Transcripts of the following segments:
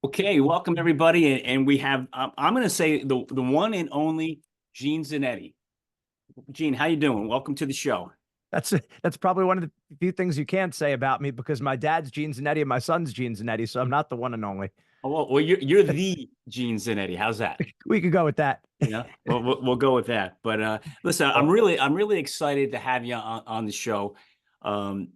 Okay, welcome everybody, and we have I'm going to say the one and only Gene Zannetti. Gene, how you doing? Welcome to the show. That's probably one of the few things you can't say about me because my dad's Gene Zannetti and my son's Gene Zannetti, so I'm not the one and only. Oh, well, you're the Gene Zannetti. How's that? We could go with that. Yeah, well, we'll go with that. But listen, Well, I'm really excited to have you on the show. Um,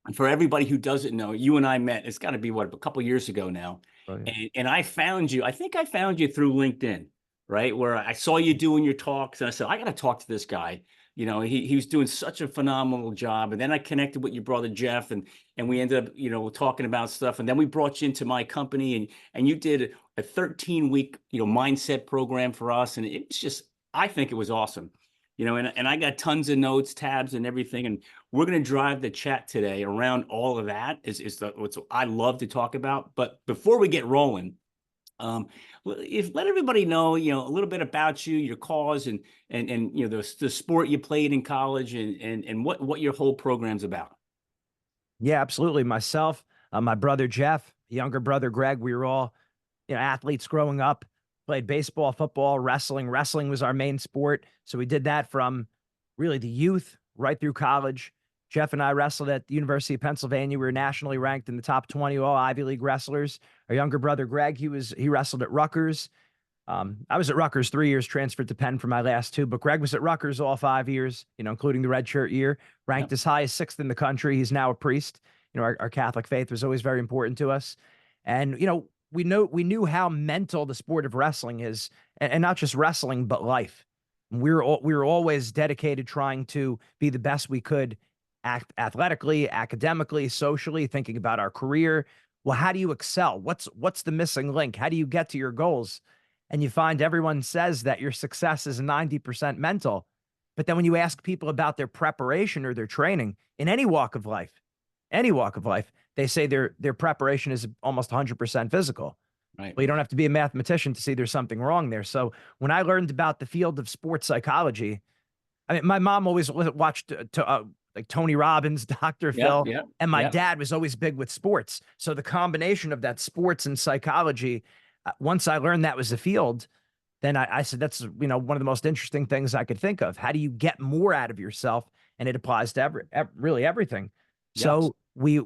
and for everybody who doesn't know, you and I met. It's got to be what a couple years ago now, yeah. and I found you. I think I found you through LinkedIn, right? Where I saw you doing your talks, and I said I got to talk to this guy. You know, he was doing such a phenomenal job, and then I connected with your brother Jeff, and we ended up talking about stuff, and then we brought you into my company, and you did a 13-week mindset program for us, and it was just I think it was awesome. And I got tons of notes, tabs, and everything. And we're going to drive the chat today around all of that. Is what I love to talk about. But before we get rolling, um, let everybody know, a little bit about you, your cause, and the sport you played in college, and what your whole program's about. Yeah, absolutely. Myself, my brother Jeff, younger brother Greg, we were all, athletes growing up, played baseball, football, wrestling. Wrestling was our main sport. So we did that from really the youth right through college. Jeff and I wrestled at the University of Pennsylvania. We were nationally ranked in the top 20 all Ivy League wrestlers. Our younger brother Greg, he wrestled at Rutgers. I was at Rutgers 3 years, transferred to Penn for my last two, but Greg was at Rutgers all 5 years, including the redshirt year, Yeah. ranked as high as sixth in the country. He's now a priest. Our Catholic faith was always very important to us. And, we knew how mental the sport of wrestling is, and not just wrestling, but life. We were always dedicated trying to be the best we could act athletically, academically, socially, thinking about our career. Well, how do you excel? What's the missing link? How do you get to your goals? And you find everyone says that your success is 90% mental. But then when you ask people about their preparation or their training in any walk of life, they say their preparation is almost 100% physical. Right. Well, you don't have to be a mathematician to see there's something wrong there. So when I learned about the field of sports psychology, I mean, my mom always watched like Tony Robbins, Dr. Yeah. Phil, Yeah. and my Yeah. dad was always big with sports. So the combination of that sports and psychology, once I learned that was a field, then I said that's one of the most interesting things I could think of. How do you get more out of yourself? And it applies to really everything. Yes. So we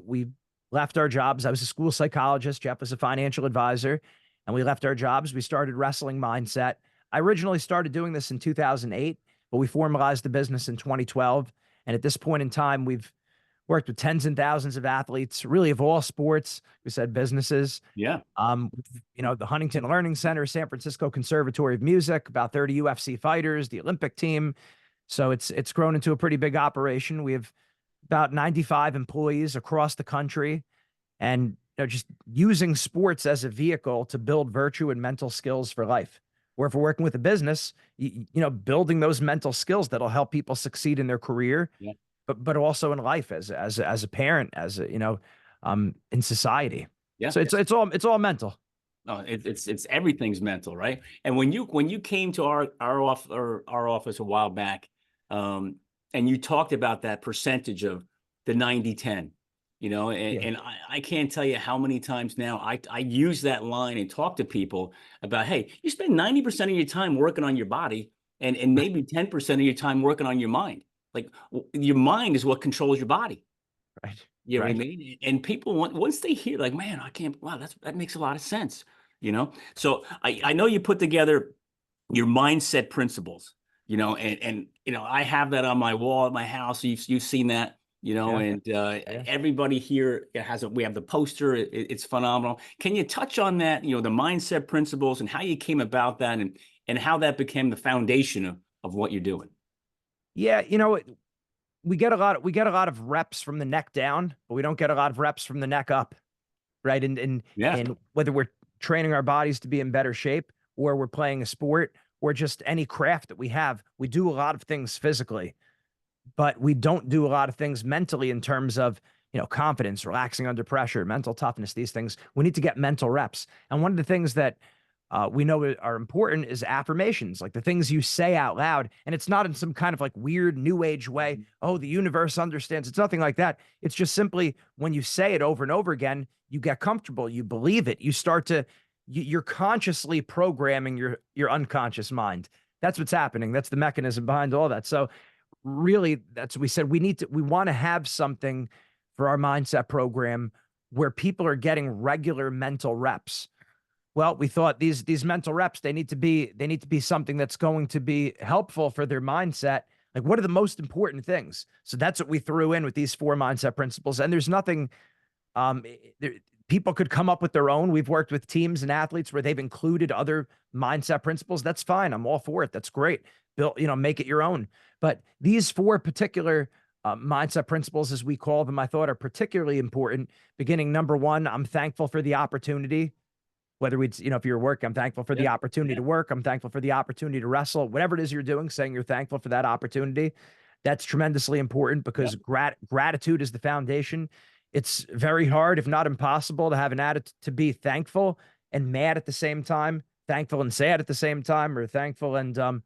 left our jobs. I was a school psychologist. Jeff was a financial advisor, and we left our jobs. We started Wrestling Mindset. I originally started doing this in 2008, but we formalized the business in 2012. And at this point in time, we've worked with tens and thousands of athletes, really of all sports. We said businesses. Yeah. The Huntington Learning Center, San Francisco Conservatory of Music, about 30 UFC fighters, the Olympic team. So it's grown into a pretty big operation. We have about 95 employees across the country, and just using sports as a vehicle to build virtue and mental skills for life. Or if we're working with a business, building those mental skills that'll help people succeed in their career, Yeah. but also in life as a parent, in society. Yeah. So it's all mental. No, it's everything's mental, right? And when you came to our office a while back, and you talked about that percentage of the 90-10, and, Yeah. and I can't tell you how many times now I use that line and talk to people about, hey, you spend 90% of your time working on your body, and maybe 10% of your time working on your mind. Like your mind is what controls your body. Right. You know what I Right. mean? And people once they hear, like, man, I can't. Wow, that makes a lot of sense. So I know you put together your mindset principles. And I have that on my wall at my house. You've seen that. Yeah. And Yeah. everybody here has we have the poster. It's phenomenal. Can you touch on that? The mindset principles and how you came about that, and how that became the foundation of what you're doing. Yeah. We get a lot of reps from the neck down, but we don't get a lot of reps from the neck up. Right. Yeah. And whether we're training our bodies to be in better shape, or we're playing a sport, or just any craft that we have, we do a lot of things physically, but we don't do a lot of things mentally in terms of, confidence, relaxing under pressure, mental toughness, these things. We need to get mental reps. And one of the things that we know are important is affirmations, like the things you say out loud. And it's not in some kind of like weird new age way. Oh, the universe understands. It's nothing like that. It's just simply when you say it over and over again, you get comfortable, you believe it, you start to, you're consciously programming your unconscious mind. That's what's happening. That's the mechanism behind all that. So really, that's what we said. We want to have something for our mindset program where people are getting regular mental reps. Well, we thought these mental reps, they need to be something that's going to be helpful for their mindset. Like, what are the most important things? So that's what we threw in with these 4 mindset principles. And there's nothing, um, there, people could come up with their own. We've worked with teams and athletes where they've included other mindset principles. That's fine. I'm all for it. That's great. Build, make it your own. But these 4 particular mindset principles, as we call them, I thought are particularly important. Beginning number 1, I'm thankful for the opportunity. Whether we, if you're working, I'm thankful for the Yeah. opportunity Yeah. to work. I'm thankful for the opportunity to wrestle. Whatever it is you're doing, saying you're thankful for that opportunity, that's tremendously important Yeah. because gratitude is the foundation. It's very hard, if not impossible, to have an attitude to be thankful and mad at the same time, thankful and sad at the same time, or thankful and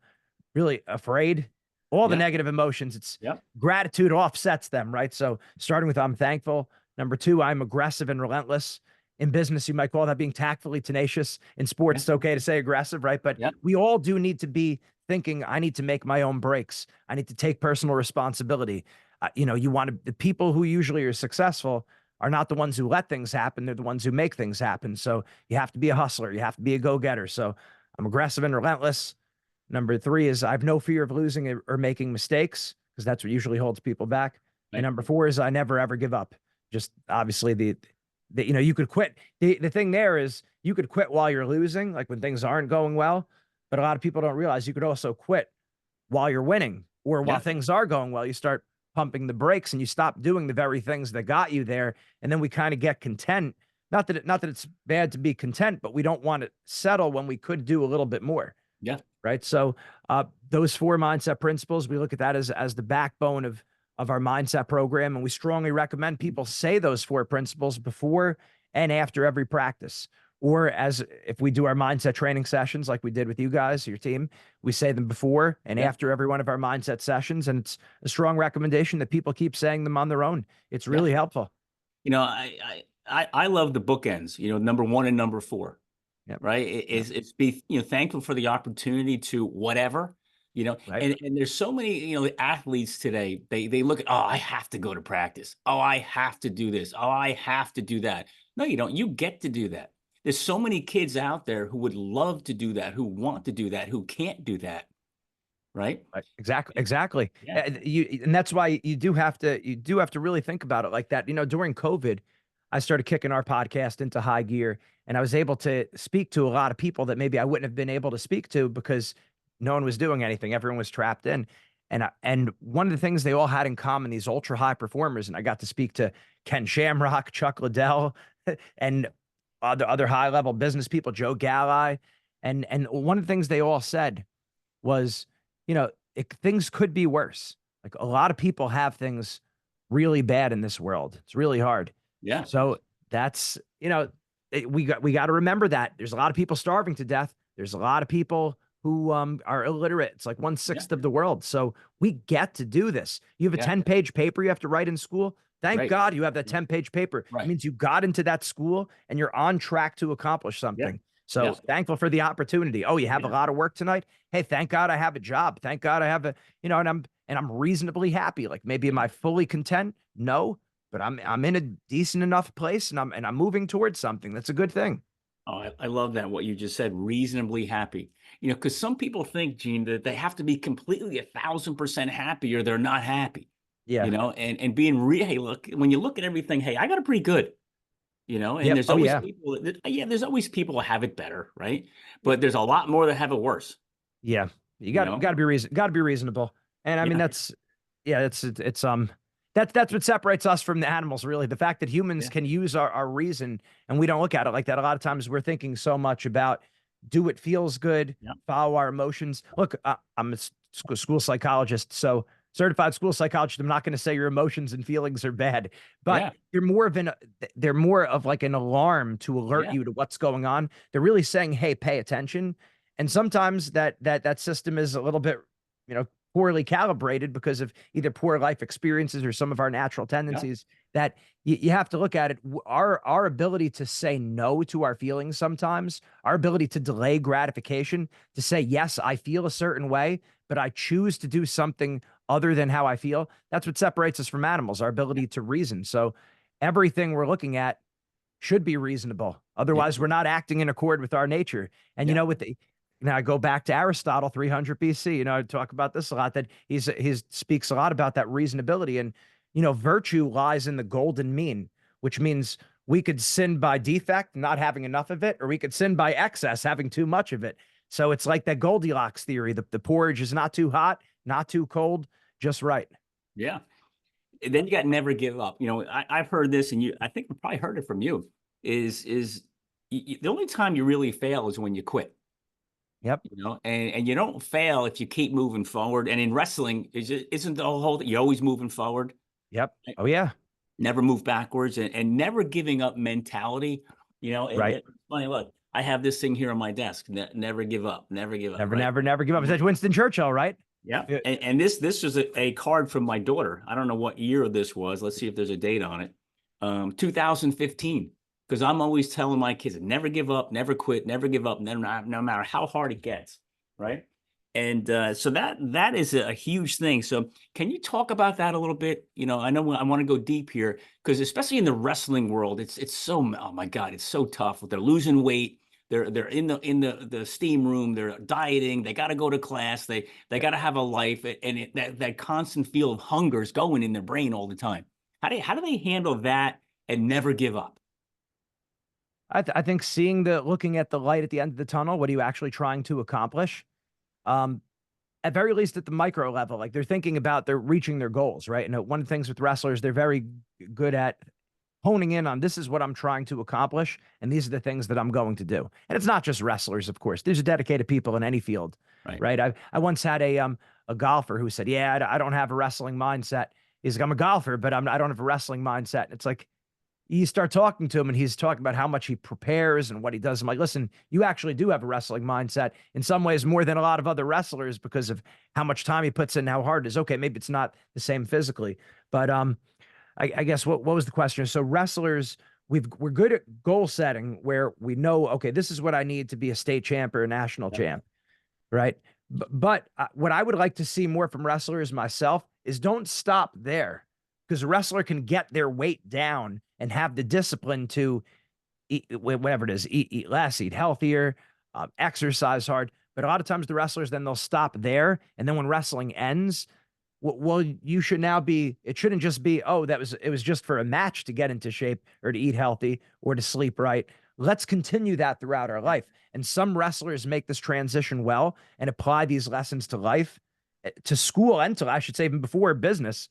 really afraid. All the Yeah. negative emotions. It's Yeah. gratitude offsets them, right? So starting with I'm thankful. Number 2, I'm aggressive and relentless. In business, you might call that being tactfully tenacious. In sports, Yeah. it's okay to say aggressive, right? But Yeah. we all do need to be thinking, I need to make my own breaks. I need to take personal responsibility. You want to, the people who usually are successful are not the ones who let things happen. They're the ones who make things happen. So you have to be a hustler. You have to be a go-getter. So I'm aggressive and relentless. Number 3 is I have no fear of losing or making mistakes because that's what usually holds people back. And Right. number 4 is I never ever give up. Just obviously you could quit. The thing there is you could quit while you're losing, like when things aren't going well. But a lot of people don't realize you could also quit while you're winning or while Yeah. things are going well. You start pumping the brakes and you stop doing the very things that got you there. And then we kind of get content. Not that it's bad to be content, but we don't want to settle when we could do a little bit more. Yeah. Right. So those 4 mindset principles, we look at that as the backbone of our mindset program. And we strongly recommend people say those 4 principles before and after every practice. Or as if we do our mindset training sessions like we did with you guys, your team, we say them before and Yeah. after every one of our mindset sessions. And it's a strong recommendation that people keep saying them on their own. It's Yeah. really helpful. I love the bookends, number 1 and number 4. Yep. Right. Yep. It's be, thankful for the opportunity to whatever, Right. and there's so many, athletes today, they look at, oh, I have to go to practice. Oh, I have to do this. Oh, I have to do that. No, you don't. You get to do that. There's so many kids out there who would love to do that, who want to do that, who can't do that. Right. Right. Exactly. Exactly. Yeah. And that's why you do have to really think about it like that. During COVID, I started kicking our podcast into high gear and I was able to speak to a lot of people that maybe I wouldn't have been able to speak to because no one was doing anything. Everyone was trapped in. And one of the things they all had in common, these ultra high performers, and I got to speak to Ken Shamrock, Chuck Liddell, and other high level business people, Joe Galli. And one of the things they all said was, things could be worse. Like a lot of people have things really bad in this world. It's really hard. Yeah. So that's, we got to remember that there's a lot of people starving to death. There's a lot of people who are illiterate. It's like 1/6 of the world. So we get to do this. You have a Yeah. 10-page paper you have to write in school. Thank Right. God you have that 10-page paper. It Right. means you got into that school and you're on track to accomplish Yeah. something. So Yeah. thankful for the opportunity. Oh, you have a Yeah. lot of work tonight. Hey, thank God I have a job. Thank God I have and I'm reasonably happy. Like maybe am I fully content? No, but I'm in a decent enough place and I'm moving towards something. That's a good thing. Oh, I love that, what you just said, reasonably happy. Because some people think, Gene, that they have to be completely 1,000% happy or they're not happy, Yeah. and being hey, look, when you look at everything, hey, I got it pretty good, and Yep. there's Oh always yeah. people there's always people who have it better, right? But there's a lot more that have it worse, Yeah. You you got know? got to be got to be reasonable. And I mean Yeah. that's what separates us from the animals, really. The fact that humans Yeah. can use our reason and we don't look at it like that. A lot of times we're thinking so much about do what feels good, Yeah. follow our emotions. Look, I'm a school psychologist, so certified school psychologist. I'm not going to say your emotions and feelings are bad, but Yeah. they're more of like an alarm to alert Yeah. you to what's going on. They're really saying, hey, pay attention. And sometimes that system is a little bit, you know, poorly calibrated because of either poor life experiences or some of our natural Yeah. tendencies that you have to look at it. Our ability to say no to our feelings sometimes, our ability to delay gratification, to say, yes, I feel a certain way, but I choose to do something other than how I feel. That's what separates us from animals, our ability to reason. So everything we're looking at should be reasonable. Yeah. Otherwise, we're not acting in accord with our nature. And you Yeah. know, now I go back to Aristotle, 300 BC. You know, I talk about this a lot. That he's speaks a lot about that reasonability, and you know, virtue lies in the golden mean, which means we could sin by defect, not having enough of it, or we could sin by excess, having too much of it. So it's like that Goldilocks theory. The porridge is not too hot, not too cold, just right. Yeah. And then you got never give up. I've heard this, and I think we probably heard it from you. Is the only time you really fail is when you quit. Yep. And you don't fail if you keep moving forward. And in wrestling, isn't the whole you're always moving forward, Yep. Oh yeah. never move backwards, and never giving up mentality. Right. It's funny. Look, I have this thing here on my desk. Never give up. Never give up. Never, Right. never, never give up. Is that Winston Churchill, right? Yeah. Yeah. And this was a card from my daughter. I don't know what year this was. Let's see if there's a date on it. 2015. Because I'm always telling my kids, never give up, never quit, never give up, no matter how hard it gets. Right. And so that is a huge thing. So can you talk about that a little bit? I know I want to go deep here because especially in the wrestling world, it's so, oh my God, it's so tough. They're losing weight. They're in the steam room. They're dieting. They got to go to class. They got to have a life, and that constant feel of hunger is going in their brain all the time. How do they handle that and never give up? I think looking at the light at the end of the tunnel, what are you actually trying to accomplish? Um, at very least at the micro level, like they're reaching their goals, right? And one of the things with wrestlers, they're very good at honing in on this is what I'm trying to accomplish, and these are the things that I'm going to do. And it's not just wrestlers, of course. There's dedicated people in any field, Right. right? I once had a golfer who said, "Yeah, I don't have a wrestling mindset." He's like, "I'm a golfer, but I don't have a wrestling mindset." And it's like you start talking to him and he's talking about how much he prepares and what he does. I'm like, listen, you actually do have a wrestling mindset in some ways more than a lot of other wrestlers because of how much time he puts in and how hard it is. Okay, maybe it's not the same physically, but I guess what was the question? So wrestlers, we're good at goal setting where we know, okay, this is what I need to be a state champ or a national Yep. champ, right? But what I would like to see more from wrestlers myself is don't stop there because a wrestler can get their weight down and have the discipline to eat whatever it is, eat less, eat healthier, exercise hard. But a lot of times the wrestlers, then they'll stop there. And then when wrestling ends, well, you should now be, it shouldn't just be, oh, it was just for a match to get into shape or to eat healthy or to sleep right. Let's continue that throughout our life. And some wrestlers make this transition well and apply these lessons to life, to school, and I should say, even before business,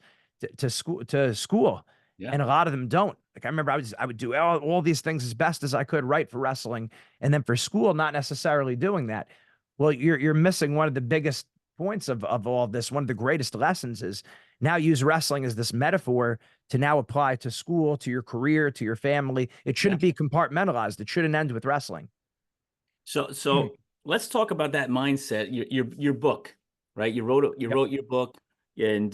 to school. Yeah. And a lot of them don't. Like I remember I would do all these things as best as I could right for wrestling. And then for school, not necessarily doing that. Well, you're missing one of the biggest points of all of this. One of the greatest lessons is now use wrestling as this metaphor to now apply to school, to your career, to your family. It shouldn't be compartmentalized. It shouldn't end with wrestling. So let's talk about that mindset. Your book, right? You wrote your book, and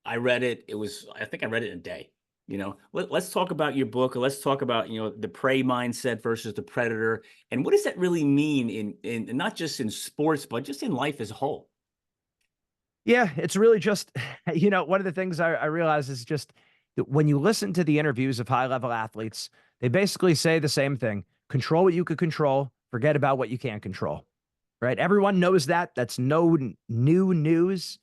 I read it. I think I read it in a day. Let's talk about your book. Let's talk about the prey mindset versus the predator, and what does that really mean in not just in sports, but just in life as a whole. Yeah, it's really just, one of the things I realize is just that when you listen to the interviews of high level athletes, they basically say the same thing: control what you could control, forget about what you can't control. Right? Everyone knows that. That's no new news.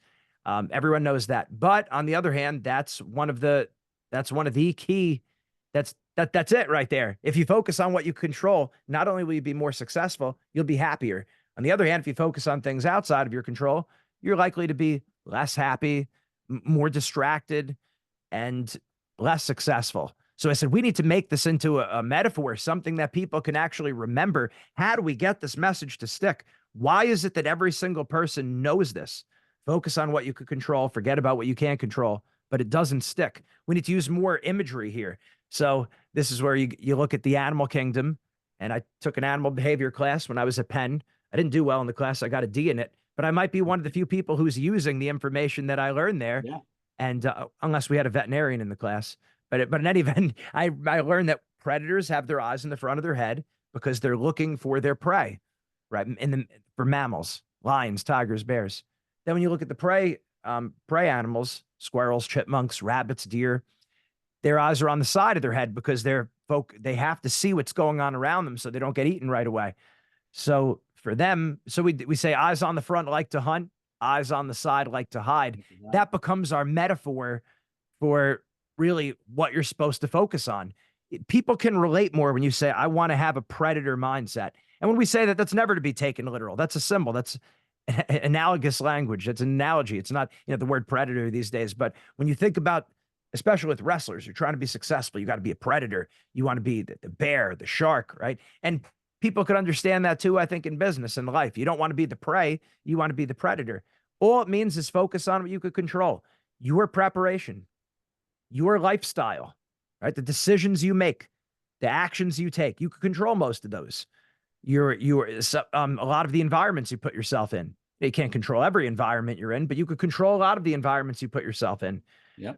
Everyone knows that. But on the other hand, that's one of the key. That's it right there. If you focus on what you control, not only will you be more successful, you'll be happier. On the other hand, if you focus on things outside of your control, you're likely to be less happy, more distracted, and less successful. So I said, we need to make this into a metaphor, something that people can actually remember. How do we get this message to stick? Why is it that every single person knows this? Focus on what you could control, forget about what you can't control, but it doesn't stick. We need to use more imagery here. So this is where you look at the animal kingdom. And I took an animal behavior class when I was at Penn. I didn't do well in the class. I got a D in it, but I might be one of the few people who's using the information that I learned there. Yeah. And unless we had a veterinarian in the class, but in any event, I learned that predators have their eyes in the front of their head because they're looking for their prey, right? For mammals, lions, tigers, bears. Then when you look at the prey animals, squirrels, chipmunks, rabbits, deer, their eyes are on the side of their head because they have to see what's going on around them so they don't get eaten right away. So for them, so we say eyes on the front like to hunt, eyes on the side like to hide. That becomes our metaphor for really what you're supposed to focus on. People can relate more when you say, I want to have a predator mindset. And when we say that, that's never to be taken literal. That's a symbol. That's analogous language. That's an analogy. It's not, the word predator these days. But when you think about, especially with wrestlers, you're trying to be successful, you got to be a predator. You want to be the bear, the shark, right? And people could understand that too, I think, in business and life. You don't want to be the prey. You want to be the predator. All it means is focus on what you could control. Your preparation, your lifestyle, right? The decisions you make, the actions you take. You could control most of those. A lot of the environments you put yourself in. You can't control every environment you're in, but you could control a lot of the environments you put yourself in. Yep.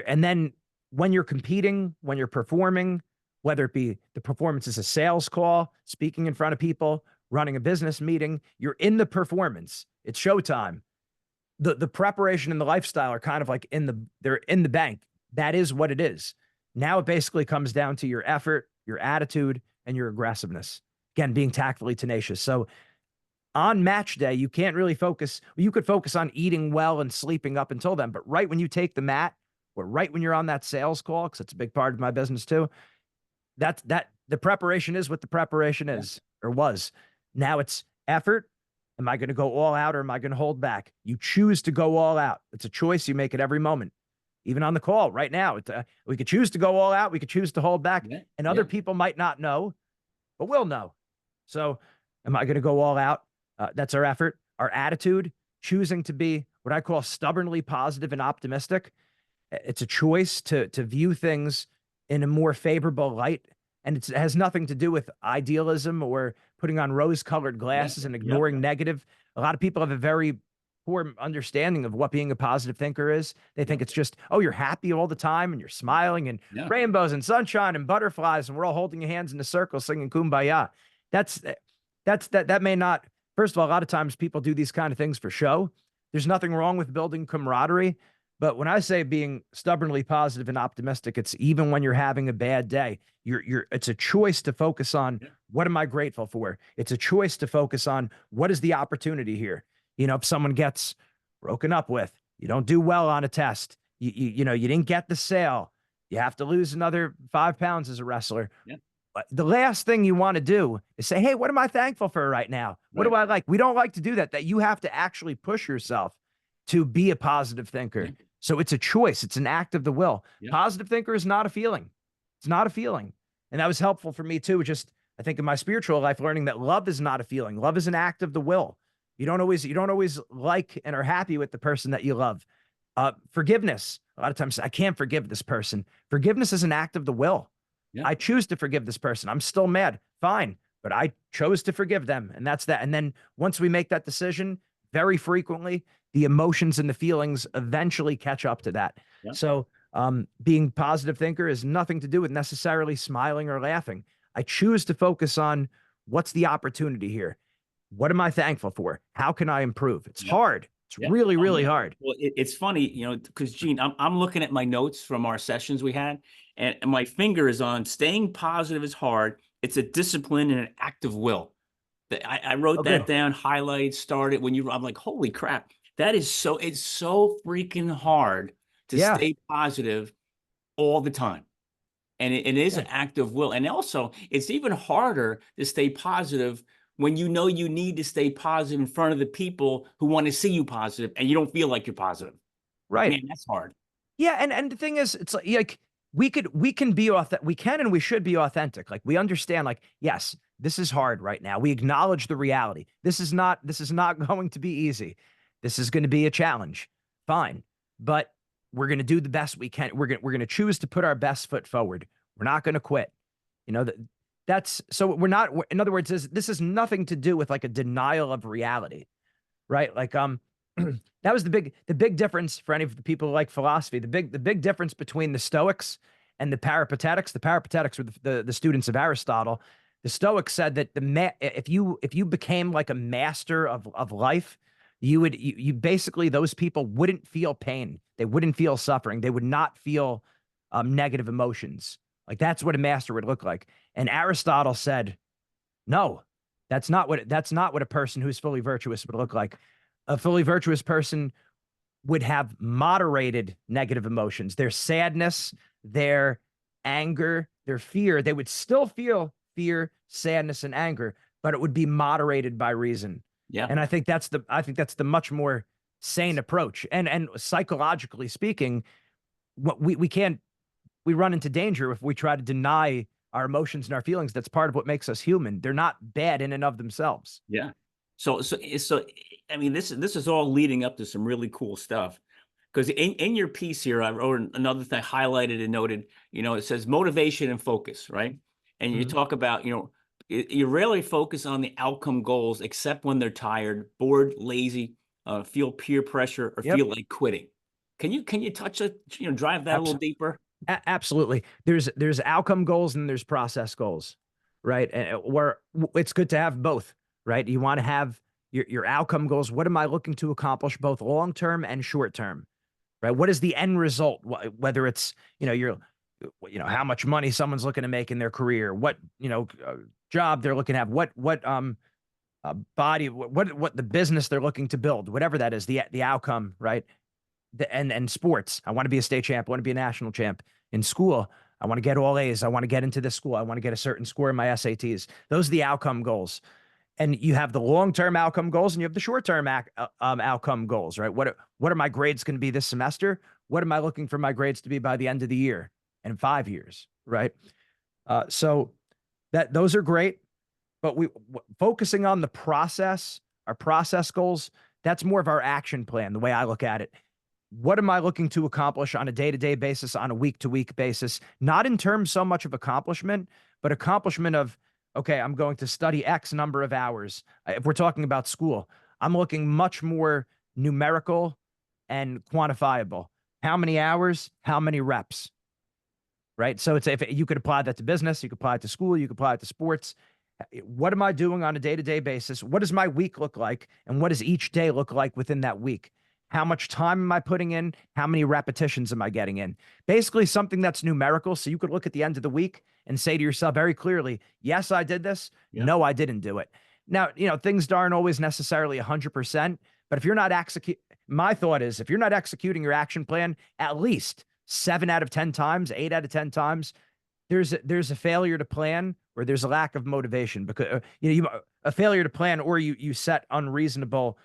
And then when you're competing, when you're performing, whether it be the performance is a sales call, speaking in front of people, running a business meeting, you're in the performance. It's showtime. The preparation and the lifestyle are kind of like they're in the bank. That is what it is. Now it basically comes down to your effort, your attitude, and your aggressiveness. Again, being tactfully tenacious. So on match day, you can't really focus. You could focus on eating well and sleeping up until then. But right when you take the mat, or right when you're on that sales call, because it's a big part of my business too, that the preparation is what the preparation is or was. Now it's effort. Am I going to go all out or am I going to hold back? You choose to go all out. It's a choice you make at every moment. Even on the call right now, we could choose to go all out. We could choose to hold back. And other people might not know, but we'll know. So am I going to go all out? That's our effort, our attitude, choosing to be what I call stubbornly positive and optimistic. It's a choice to view things in a more favorable light. And it has nothing to do with idealism or putting on rose-colored glasses and ignoring negative. A lot of people have a very poor understanding of what being a positive thinker is. They think it's just, oh, you're happy all the time and you're smiling and rainbows and sunshine and butterflies and we're all holding your hands in a circle singing Kumbaya. That may not. First of all, a lot of times people do these kind of things for show. There's nothing wrong with building camaraderie. But when I say being stubbornly positive and optimistic, it's even when you're having a bad day. It's a choice to focus on what am I grateful for? It's a choice to focus on what is the opportunity here. If someone gets broken up with, you don't do well on a test, you didn't get the sale, you have to lose another 5 pounds as a wrestler. But the last thing you want to do is say, hey, what am I thankful for right now? What do I like? We don't like to do that. That you have to actually push yourself to be a positive thinker. So it's a choice. It's an act of the will. Positive thinker is not a feeling. It's not a feeling. And that was helpful for me too. Just, I think in my spiritual life, learning that love is not a feeling. Love is an act of the will. You don't always like and are happy with the person that you love. Forgiveness. A lot of times I can't forgive this person. Forgiveness is an act of the will. I choose to forgive this person. I'm still mad. Fine. But I chose to forgive them. And that's that. And then once we make that decision, very frequently, the emotions and the feelings eventually catch up to that. So being positive thinker is nothing to do with necessarily smiling or laughing. I choose to focus on what's the opportunity here. What am I thankful for? How can I improve? It's hard. It's really, really hard. Well, it's funny, because Gene, I'm looking at my notes from our sessions we had, and my finger is on staying positive is hard. It's a discipline and an act of will. I wrote that down, highlighted, started I'm like, holy crap. It's so freaking hard to stay positive all the time. And it is an act of will. And also it's even harder to stay positive when you know you need to stay positive in front of the people who want to see you positive and you don't feel like you're positive. Right. Man, that's hard. Yeah. And the thing is, it's like we can be authentic. We can and we should be authentic. Like we understand, like, yes, this is hard right now. We acknowledge the reality. This is not going to be easy. This is going to be a challenge. Fine. But we're going to do the best we can. We're going to choose to put our best foot forward. We're not going to quit. You know, that's so we're not, in other words, this is nothing to do with like a denial of reality, right? Like, that was the big difference for any of the people who like philosophy. The big difference between the Stoics and the Peripatetics. The Peripatetics were the students of Aristotle. The Stoics said that if you became like a master of life, you basically, those people wouldn't feel pain. They wouldn't feel suffering. They would not feel negative emotions. Like that's what a master would look like. And Aristotle said, no, that's not what a person who's fully virtuous would look like. A fully virtuous person would have moderated negative emotions, their sadness, their anger, their fear. They would still feel fear, sadness, and anger, but it would be moderated by reason. Yeah. And I think that's the much more sane approach. And psychologically speaking, what we can't we run into danger if we try to deny our emotions and our feelings. That's part of what makes us human. They're not bad in and of themselves. Yeah. So I mean, this is all leading up to some really cool stuff. Because in your piece here, I wrote another thing, highlighted and noted, it says motivation and focus, right? And you Mhm. talk about, you rarely focus on the outcome goals except when they're tired, bored, lazy, feel peer pressure, or Yep. feel like quitting. Can you touch it, drive that a little Absolutely. deeper? Absolutely. There's outcome goals and there's process goals, right? And where it's good to have both, right? You want to have your outcome goals. What am I looking to accomplish, both long term and short term, right? What is the end result? Whether it's how much money someone's looking to make in their career, what job they're looking to have, what body, what the business they're looking to build, whatever that is, the outcome, right? And sports. I want to be a state champ. I want to be a national champ. In school, I want to get all A's. I want to get into this school. I want to get a certain score in my SATs. Those are the outcome goals. And you have the long-term outcome goals and you have the short-term outcome goals, right? What are my grades going to be this semester? What am I looking for my grades to be by the end of the year and 5 years, right? So those are great, but focusing on the process, our process goals, that's more of our action plan, the way I look at it. What am I looking to accomplish on a day-to-day basis, on a week-to-week basis? Not in terms so much of accomplishment, but accomplishment of, okay, I'm going to study X number of hours. If we're talking about school, I'm looking much more numerical and quantifiable. How many hours? How many reps? Right. So it's, if you could apply that to business, you could apply it to school, you could apply it to sports. What am I doing on a day-to-day basis? What does my week look like? And what does each day look like within that week? How much time am I putting in? How many repetitions am I getting in? Basically, something that's numerical. So you could look at the end of the week and say to yourself very clearly, yes, I did this. Yeah. No, I didn't do it. Now, things aren't always necessarily 100%, but if you're not my thought is if you're not executing your action plan at least 7 out of 10 times, 8 out of 10 times, there's a failure to plan or there's a lack of motivation because a failure to plan or you set unreasonable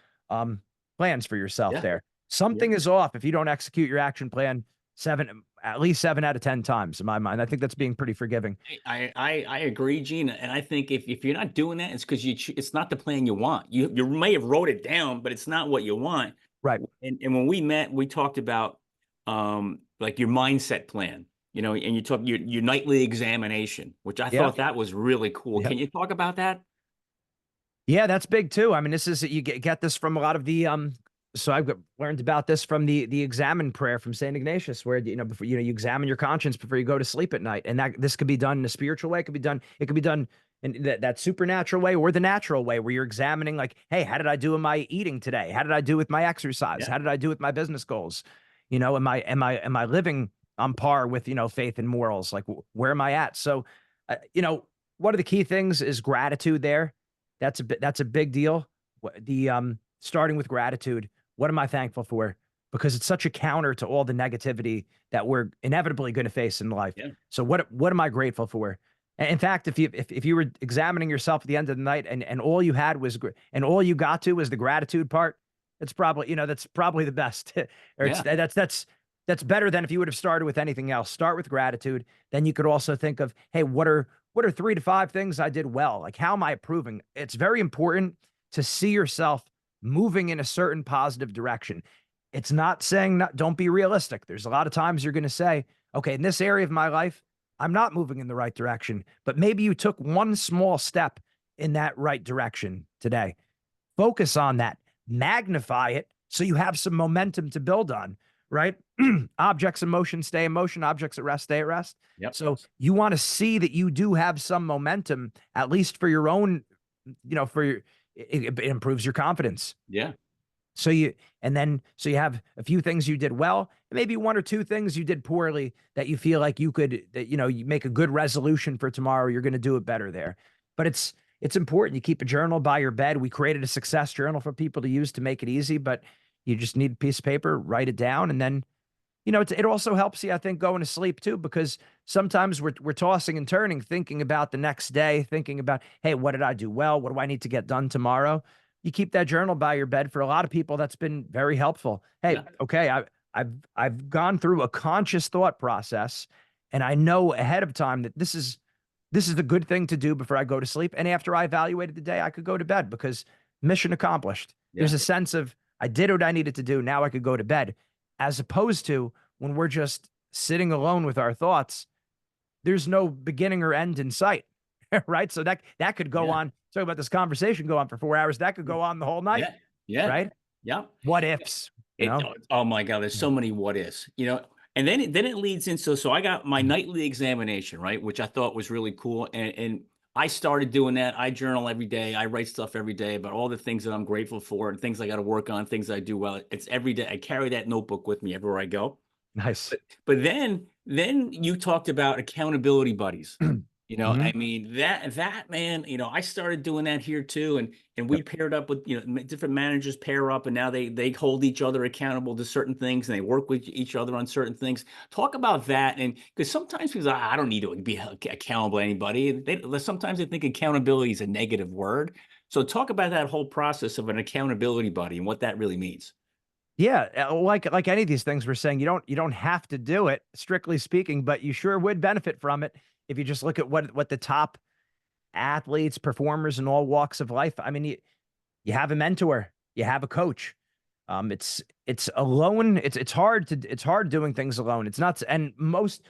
plans for yourself Yeah. there. Yeah. Something is off if you don't execute your action plan at least 7 out of 10 times in my mind. I think that's being pretty forgiving. I agree, Gene, and I think if you're not doing that, it's because it's not the plan you want. You may have wrote it down, but it's not what you want. Right. And when we met, we talked about like your mindset plan, and you talk your nightly examination, which I Yeah. thought that was really cool. Yeah. Can you talk about that? Yeah, that's big too. I mean, this is you get this from a lot of the so I've learned about this from the examine prayer from Saint Ignatius, where before you examine your conscience before you go to sleep at night, and that this could be done in a spiritual way. It could be done in that supernatural way or the natural way, where you're examining like, hey, how did I do in my eating today? How did I do with my exercise? Yeah. How did I do with my business goals? Am I living on par with faith and morals? Like where am I at? So, one of the key things is gratitude there. That's a big deal. The starting with gratitude. What am I thankful for? Because it's such a counter to all the negativity that we're inevitably going to face in life. Yeah. So what am I grateful for? In fact, if you were examining yourself at the end of the night and all you had was and all you got to was the gratitude part, it's probably that's probably the best. Or Yeah. that's better than if you would have started with anything else. Start with gratitude. Then you could also think of, hey, what are 3 to 5 things I did well? Like, how am I improving? It's very important to see yourself moving in a certain positive direction. It's not saying not, don't be realistic. There's a lot of times you're going to say, okay, in this area of my life, I'm not moving in the right direction, but maybe you took one small step in that right direction today. Focus on that, magnify it so you have some momentum to build on, right? Objects in motion stay in motion, objects at rest stay at rest. Yep. So you want to see that you do have some momentum, at least for your own, for your, it improves your confidence. Yeah. So so you have a few things you did well, and maybe one or two things you did poorly that you feel like you make a good resolution for tomorrow. You're going to do it better there. But it's important. You keep a journal by your bed. We created a success journal for people to use to make it easy, but you just need a piece of paper, write it down. And then, it also helps you, I think, going to sleep too, because sometimes we're tossing and turning, thinking about the next day, thinking about, hey, what did I do well? What do I need to get done tomorrow? You keep that journal by your bed. For a lot of people, that's been very helpful. Hey, Yeah. okay, I've gone through a conscious thought process, and I know ahead of time that this is the good thing to do before I go to sleep. And after I evaluated the day, I could go to bed because mission accomplished. Yeah. There's a sense of I did what I needed to do. Now I could go to bed, as opposed to when we're just sitting alone with our thoughts, there's no beginning or end in sight. Right. So that could go Yeah. on. Talk about this conversation go on for 4 hours. That could go on the whole night. Yeah. Yeah. Right. Yeah. What ifs, Oh my God, there's so many what ifs, and then it leads into, so I got my Mhm. nightly examination, right? Which I thought was really cool. And I started doing that. I journal every day. I write stuff every day about all the things that I'm grateful for and things I got to work on, things I do well. It's every day. I carry that notebook with me everywhere I go. Nice. But then you talked about accountability buddies. I Mhm. mean, that man, I started doing that here too. And we Yep. paired up with, different managers pair up, and now they hold each other accountable to certain things, and they work with each other on certain things. Talk about that. And because sometimes people say, I don't need to be accountable to anybody. Sometimes they think accountability is a negative word. So talk about that whole process of an accountability buddy and what that really means. Yeah, like any of these things we're saying, you don't have to do it, strictly speaking, but you sure would benefit from it if you just look at what the top athletes, performers in all walks of life. I mean, you have a mentor, you have a coach. It's alone. It's hard doing things alone. It's not, and most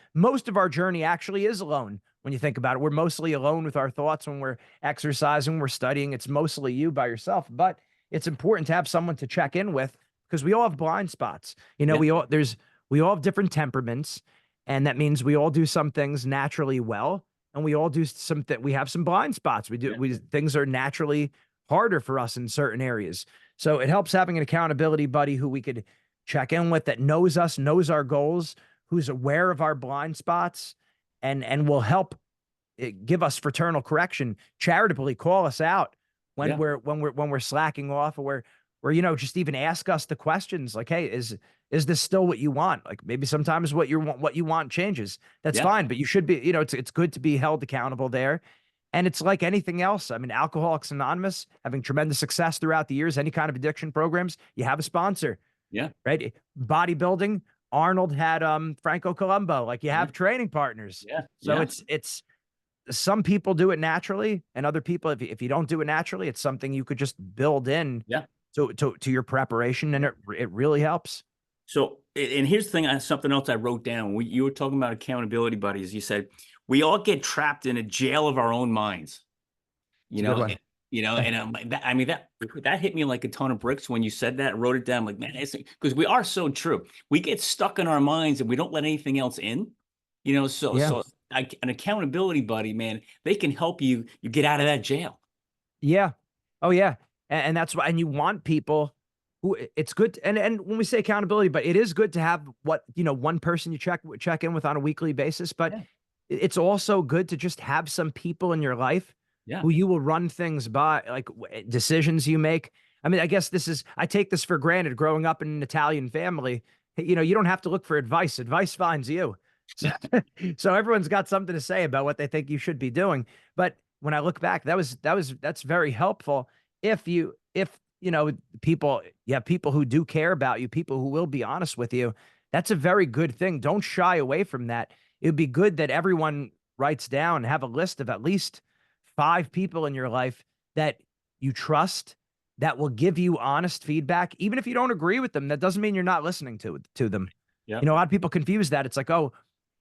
of our journey actually is alone. When you think about it, we're mostly alone with our thoughts when we're exercising, we're studying. It's mostly you by yourself, but it's important to have someone to check in with because we all have blind spots. Yeah. We all have different temperaments, and that means we all do some things naturally well, and we all do some that we have some blind spots. Yeah. We things are naturally harder for us in certain areas. So it helps having an accountability buddy who we could check in with, that knows us, knows our goals, who's aware of our blind spots, and will help give us fraternal correction, charitably call us out when Yeah. we're slacking off, or just even ask us the questions like, hey, is this still what you want? Like maybe sometimes what you want changes. That's Yeah. fine, but you should be, it's good to be held accountable there. And it's like anything else. I mean, Alcoholics Anonymous having tremendous success throughout the years, any kind of addiction programs, you have a sponsor, Yeah. right? Bodybuilding, Arnold had Franco Columbu, like you Yeah. have training partners. Yeah. So Yeah. it's some people do it naturally, and other people, if you don't do it naturally, it's something you could just build in Yeah. to your preparation, and it really helps. So, and here's the thing, something else I wrote down. You were talking about accountability buddies. You said we all get trapped in a jail of our own minds. It's You a good know, one. and, and I'm like, I mean, that hit me like a ton of bricks when you said that. I wrote it down, like, man, because we are so true. We get stuck in our minds and we don't let anything else in. Yeah. An accountability buddy, man, they can help you get out of that jail. Yeah. Oh yeah. And that's why, and you want people who it's good. And when we say accountability, but it is good to have one person you check in with on a weekly basis, but Yeah. it's also good to just have some people in your life Yeah. who you will run things by, like decisions you make. I mean, I guess I take this for granted growing up in an Italian family. You don't have to look for advice. Advice finds you. So, so everyone's got something to say about what they think you should be doing. But when I look back, that's very helpful. If people, you have people who do care about you, people who will be honest with you. That's a very good thing. Don't shy away from that. It would be good that everyone writes down, have a list of at least 5 people in your life that you trust, that will give you honest feedback, even if you don't agree with them. That doesn't mean you're not listening to them. You Yep. know, a lot of people confuse that. It's like, oh,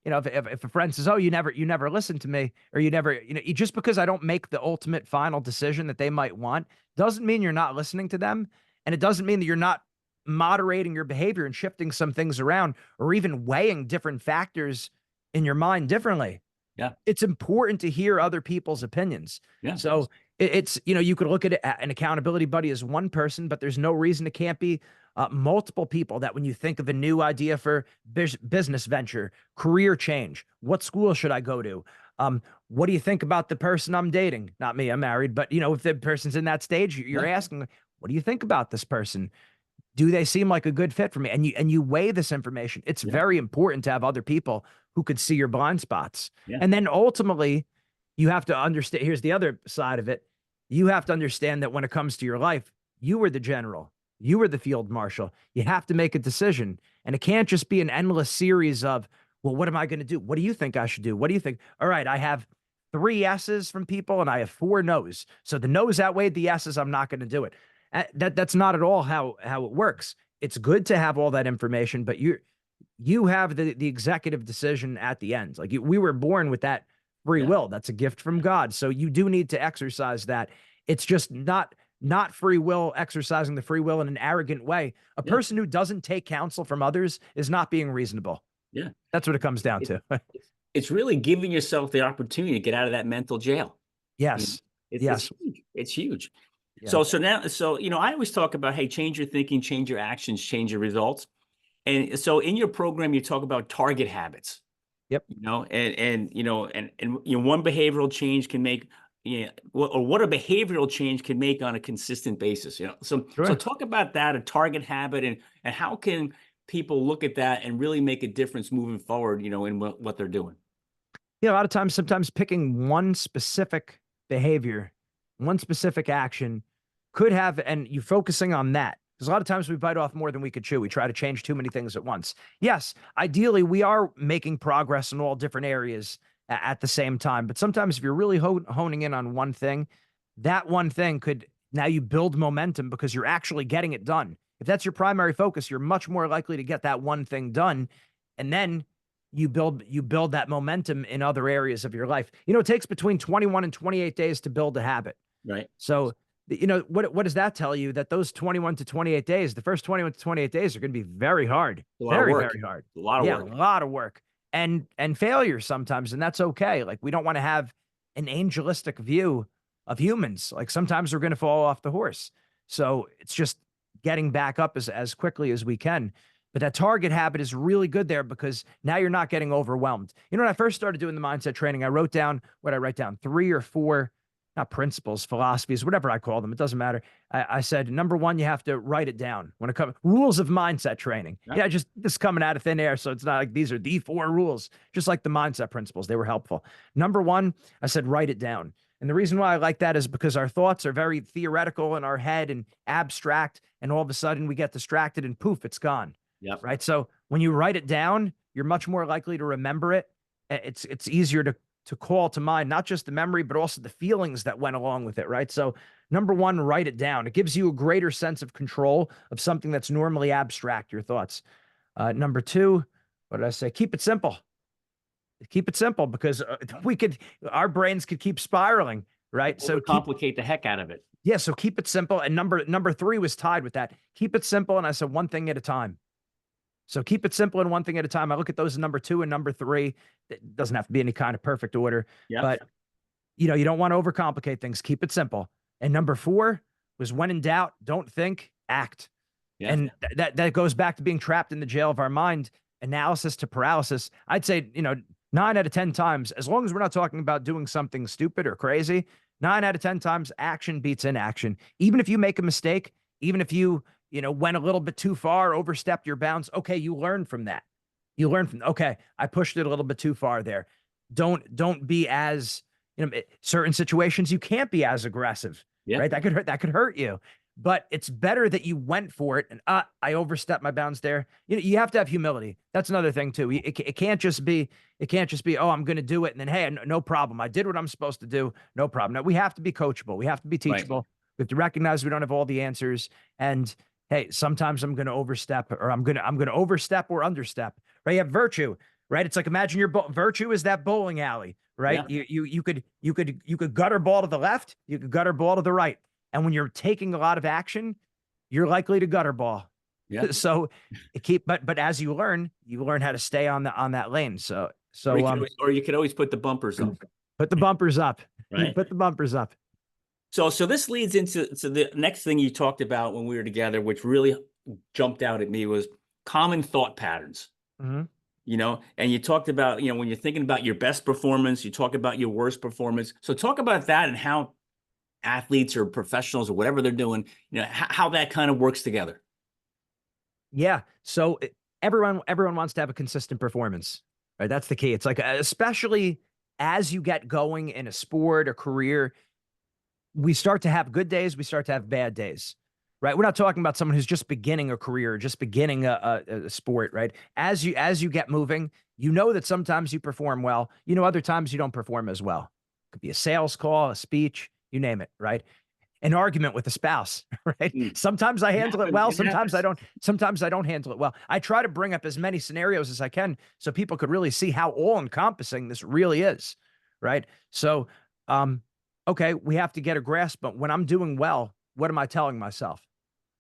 you know, if a friend says, "Oh, you never listen to me," or you never, you know, just because I don't make the ultimate final decision that they might want, doesn't mean you're not listening to them, and it doesn't mean that you're not moderating your behavior and shifting some things around, or even weighing different factors in your mind differently. Yeah. It's important to hear other people's opinions. Yeah. So it's, you know, you could look at it, an accountability buddy as one person, but there's no reason it can't be multiple people that when you think of a new idea for business venture, career change, what school should I go to? What do you think about the person I'm dating? Not me, I'm married, but you know, if the person's in that stage, you're Yeah. asking, what do you think about this person? Do they seem like a good fit for me? And you weigh this information. It's Yeah. very important to have other people who could see your blind spots. Yeah. And then ultimately, you have to understand, here's the other side of it. You have to understand that when it comes to your life, you were the general, you were the field marshal. You have to make a decision. And it can't just be an endless series of, well, what am I going to do? What do you think I should do? What do you think? All right, I have 3 yeses from people and I have 4 no's. So the no's outweighed the yeses. I'm not going to do it. That's not at all how it works. It's good to have all that information, but you have the executive decision at the end. Like we were born with that free Yeah. will. That's a gift from God. So you do need to exercise that. It's just not free will, exercising the free will in an arrogant way. A Yeah. person who doesn't take counsel from others is not being reasonable. Yeah. That's what it comes down It, to. it's really giving yourself the opportunity to get out of that mental jail. You know, Yes. it's Yes. huge. It's huge. Yeah. So you know, I always talk about, hey, change your thinking, change your actions, change your results. And so in your program, you talk about target habits. Yep. You know, and you know, and you know, one behavioral change can make, yeah, or what a behavioral change can make on a consistent basis. You know, so Sure. talk about that, a target habit, and how can people look at that and really make a difference moving forward, you know, in what they're doing. Yeah, a lot of times, sometimes picking one specific behavior, one specific action could have, and you focusing on that. Because a lot of times we bite off more than we could chew. We try to change too many things at once. Yes, ideally, we are making progress in all different areas at the same time. But sometimes if you're really honing in on one thing, that one thing could, now you build momentum because you're actually getting it done. If that's your primary focus, you're much more likely to get that one thing done. And then you build that momentum in other areas of your life. You know, it takes between 21 and 28 days to build a habit. Right. So, you know, what does that tell you? That those 21 to 28 days, the first 21 to 28 days are going to be very hard, A lot of very, work. very hard. A lot of Yeah, work. a lot of work and failure sometimes, and that's okay. Like we don't want to have an angelistic view of humans. Like sometimes we're going to fall off the horse. So it's just getting back up as quickly as we can. But that target habit is really good there because now you're not getting overwhelmed. You know, when I first started doing the mindset training, I wrote down what I write down 3 or 4, not principles, philosophies, whatever I call them. It doesn't matter. I said, number one, you have to write it down when it comes rules of mindset training. Yeah. Yeah, just this coming out of thin air. So it's not like these are the 4 rules, just like the mindset principles. They were helpful. Number one, I said, write it down. And the reason why I like that is because our thoughts are very theoretical in our head and abstract. And all of a sudden we get distracted and poof, it's gone. Yep. Right. So when you write it down, you're much more likely to remember it. It's easier to call to mind, not just the memory, but also the feelings that went along with it. Right. So number one, write it down. It gives you a greater sense of control of something that's normally abstract, your thoughts. Number two, what did I say? Keep it simple. Keep it simple because our brains could keep spiraling. Right. So Complicate the heck out of it. yeah. So keep it simple. And number 3 was tied with that. Keep it simple. And I said one thing at a time. So keep it simple and one thing at a time. I look at those as number 2 and number 3. It doesn't have to be any kind of perfect order, Yeah. but you know, you don't want to overcomplicate things. Keep it simple. And number 4 was when in doubt, don't think, act. Yeah. And that goes back to being trapped in the jail of our mind, analysis to paralysis. I'd say, you know, 9 out of 10 times, as long as we're not talking about doing something stupid or crazy, 9 out of 10 times action beats inaction. Even if you make a mistake, even if you know, went a little bit too far, overstepped your bounds. Okay, you learn from that. You learn from, okay, I pushed it a little bit too far there. Don't be as, you know, certain situations you can't be as aggressive, Yeah. right? That could hurt you. But it's better that you went for it and I overstepped my bounds there. You know, you have to have humility. That's another thing too. It can't just be, oh, I'm going to do it. And then, hey, no problem. I did what I'm supposed to do. No problem. Now we have to be coachable. We have to be Right. teachable. We have to recognize we don't have all the answers. And hey, sometimes I'm going to overstep, or I'm going to overstep or understep. Right? You have virtue, right? It's like, imagine your virtue is that bowling alley, right? Yeah. You could gutter ball to the left, you could gutter ball to the right. And when you're taking a lot of action, you're likely to gutter ball. Yeah. So but as you learn how to stay on that lane. So Or you could always put the bumpers up, put the bumpers up. right? Put the bumpers up. So this leads into the next thing you talked about when we were together, which really jumped out at me, was common thought patterns. Mhm. And you talked about, when you're thinking about your best performance, you talk about your worst performance. So talk about that and how athletes or professionals or whatever they're doing, how that kind of works together. Yeah. So everyone wants to have a consistent performance, right? That's the key. It's like, especially as you get going in a sport or career, we start to have good days, we start to have bad days, right? We're not talking about someone who's just beginning a career, just beginning a sport, right? As you get moving, you know that sometimes you perform well, other times you don't perform as well. Could be a sales call, a speech, you name it, right? An argument with a spouse, right? Mm. Sometimes I It handle it happens. well, It sometimes I happens. don't. Sometimes I don't handle it well. I try to bring up as many scenarios as I can so people could really see how all-encompassing this really is, right? So, okay, we have to get a grasp, but when I'm doing well, what am I telling myself?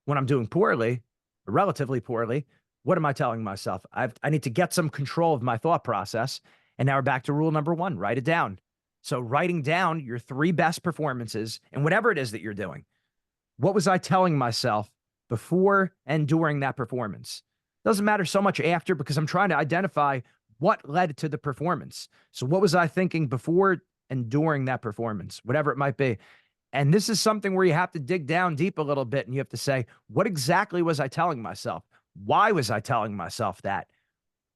When I'm doing poorly, relatively poorly, what am I telling myself? I need to get some control of my thought process. And now we're back to rule number one, write it down. So writing down your three best performances and whatever it is that you're doing. What was I telling myself before and during that performance? Doesn't matter so much after, because I'm trying to identify what led to the performance. So what was I thinking before and during that performance, whatever it might be? And this is something where you have to dig down deep a little bit and you have to say, what exactly was I telling myself? Why was I telling myself that?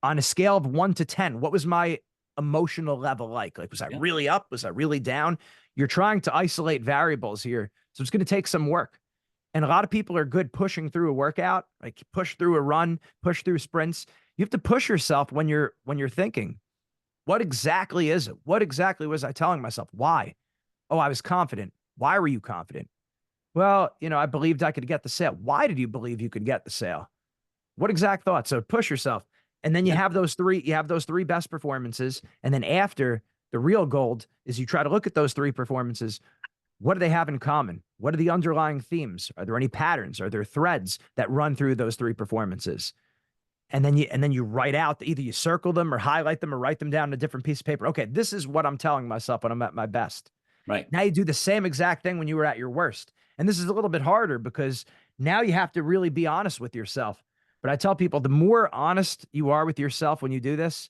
On a scale of 1 to 10, what was my emotional level like? Like, was I Yeah. really up? Was I really down? You're trying to isolate variables here. So it's going to take some work. And a lot of people are good pushing through a workout, like push through a run, push through sprints. You have to push yourself when you're thinking, what exactly is it? What exactly was I telling myself? Why? Oh, I was confident. Why were you confident? Well, I believed I could get the sale. Why did you believe you could get the sale? What exact thought? So push yourself. And then Yeah. you have those three best performances. And then after, the real gold is you try to look at those three performances. What do they have in common? What are the underlying themes? Are there any patterns? Are there threads that run through those three performances? And then you write out, either you circle them or highlight them or write them down on a different piece of paper. Okay, this is what I'm telling myself when I'm at my best. Right. Now you do the same exact thing when you were at your worst. And this is a little bit harder because now you have to really be honest with yourself. But I tell people, the more honest you are with yourself when you do this,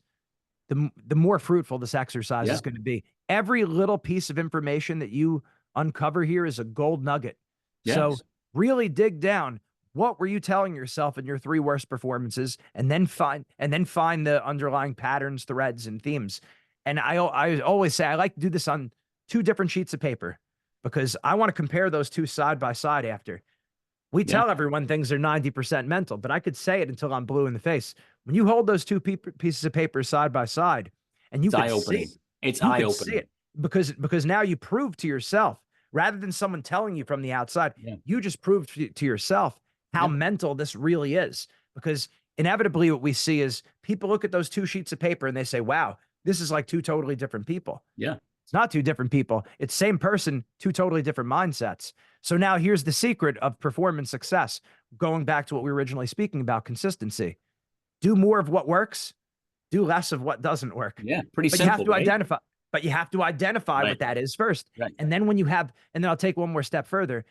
the more fruitful this exercise Yeah. is going to be. Every little piece of information that you uncover here is a gold nugget. So Yes. really dig down. What were you telling yourself in your three worst performances, and then find the underlying patterns, threads, and themes. And I always say I like to do this on two different sheets of paper because I want to compare those two side by side after. We Yeah. tell everyone things are 90% mental, but I could say it until I'm blue in the face. When you hold those two pieces of paper side by side and It's eye opening. It's you eye could see opening. it because now you prove to yourself, rather than someone telling you from the outside, Yeah. you just proved to yourself how Yeah. mental this really is. Because inevitably what we see is people look at those two sheets of paper and they say, wow, this is like two totally different people. Yeah. It's not two different people. It's same person, two totally different mindsets. So now here's the secret of performance success. Going back to what we were originally speaking about, consistency. Do more of what works, do less of what doesn't work. Yeah. Pretty But you have simple, to right? identify, but you have to identify Right. what that is first. Right. And then and then I'll take one more step further.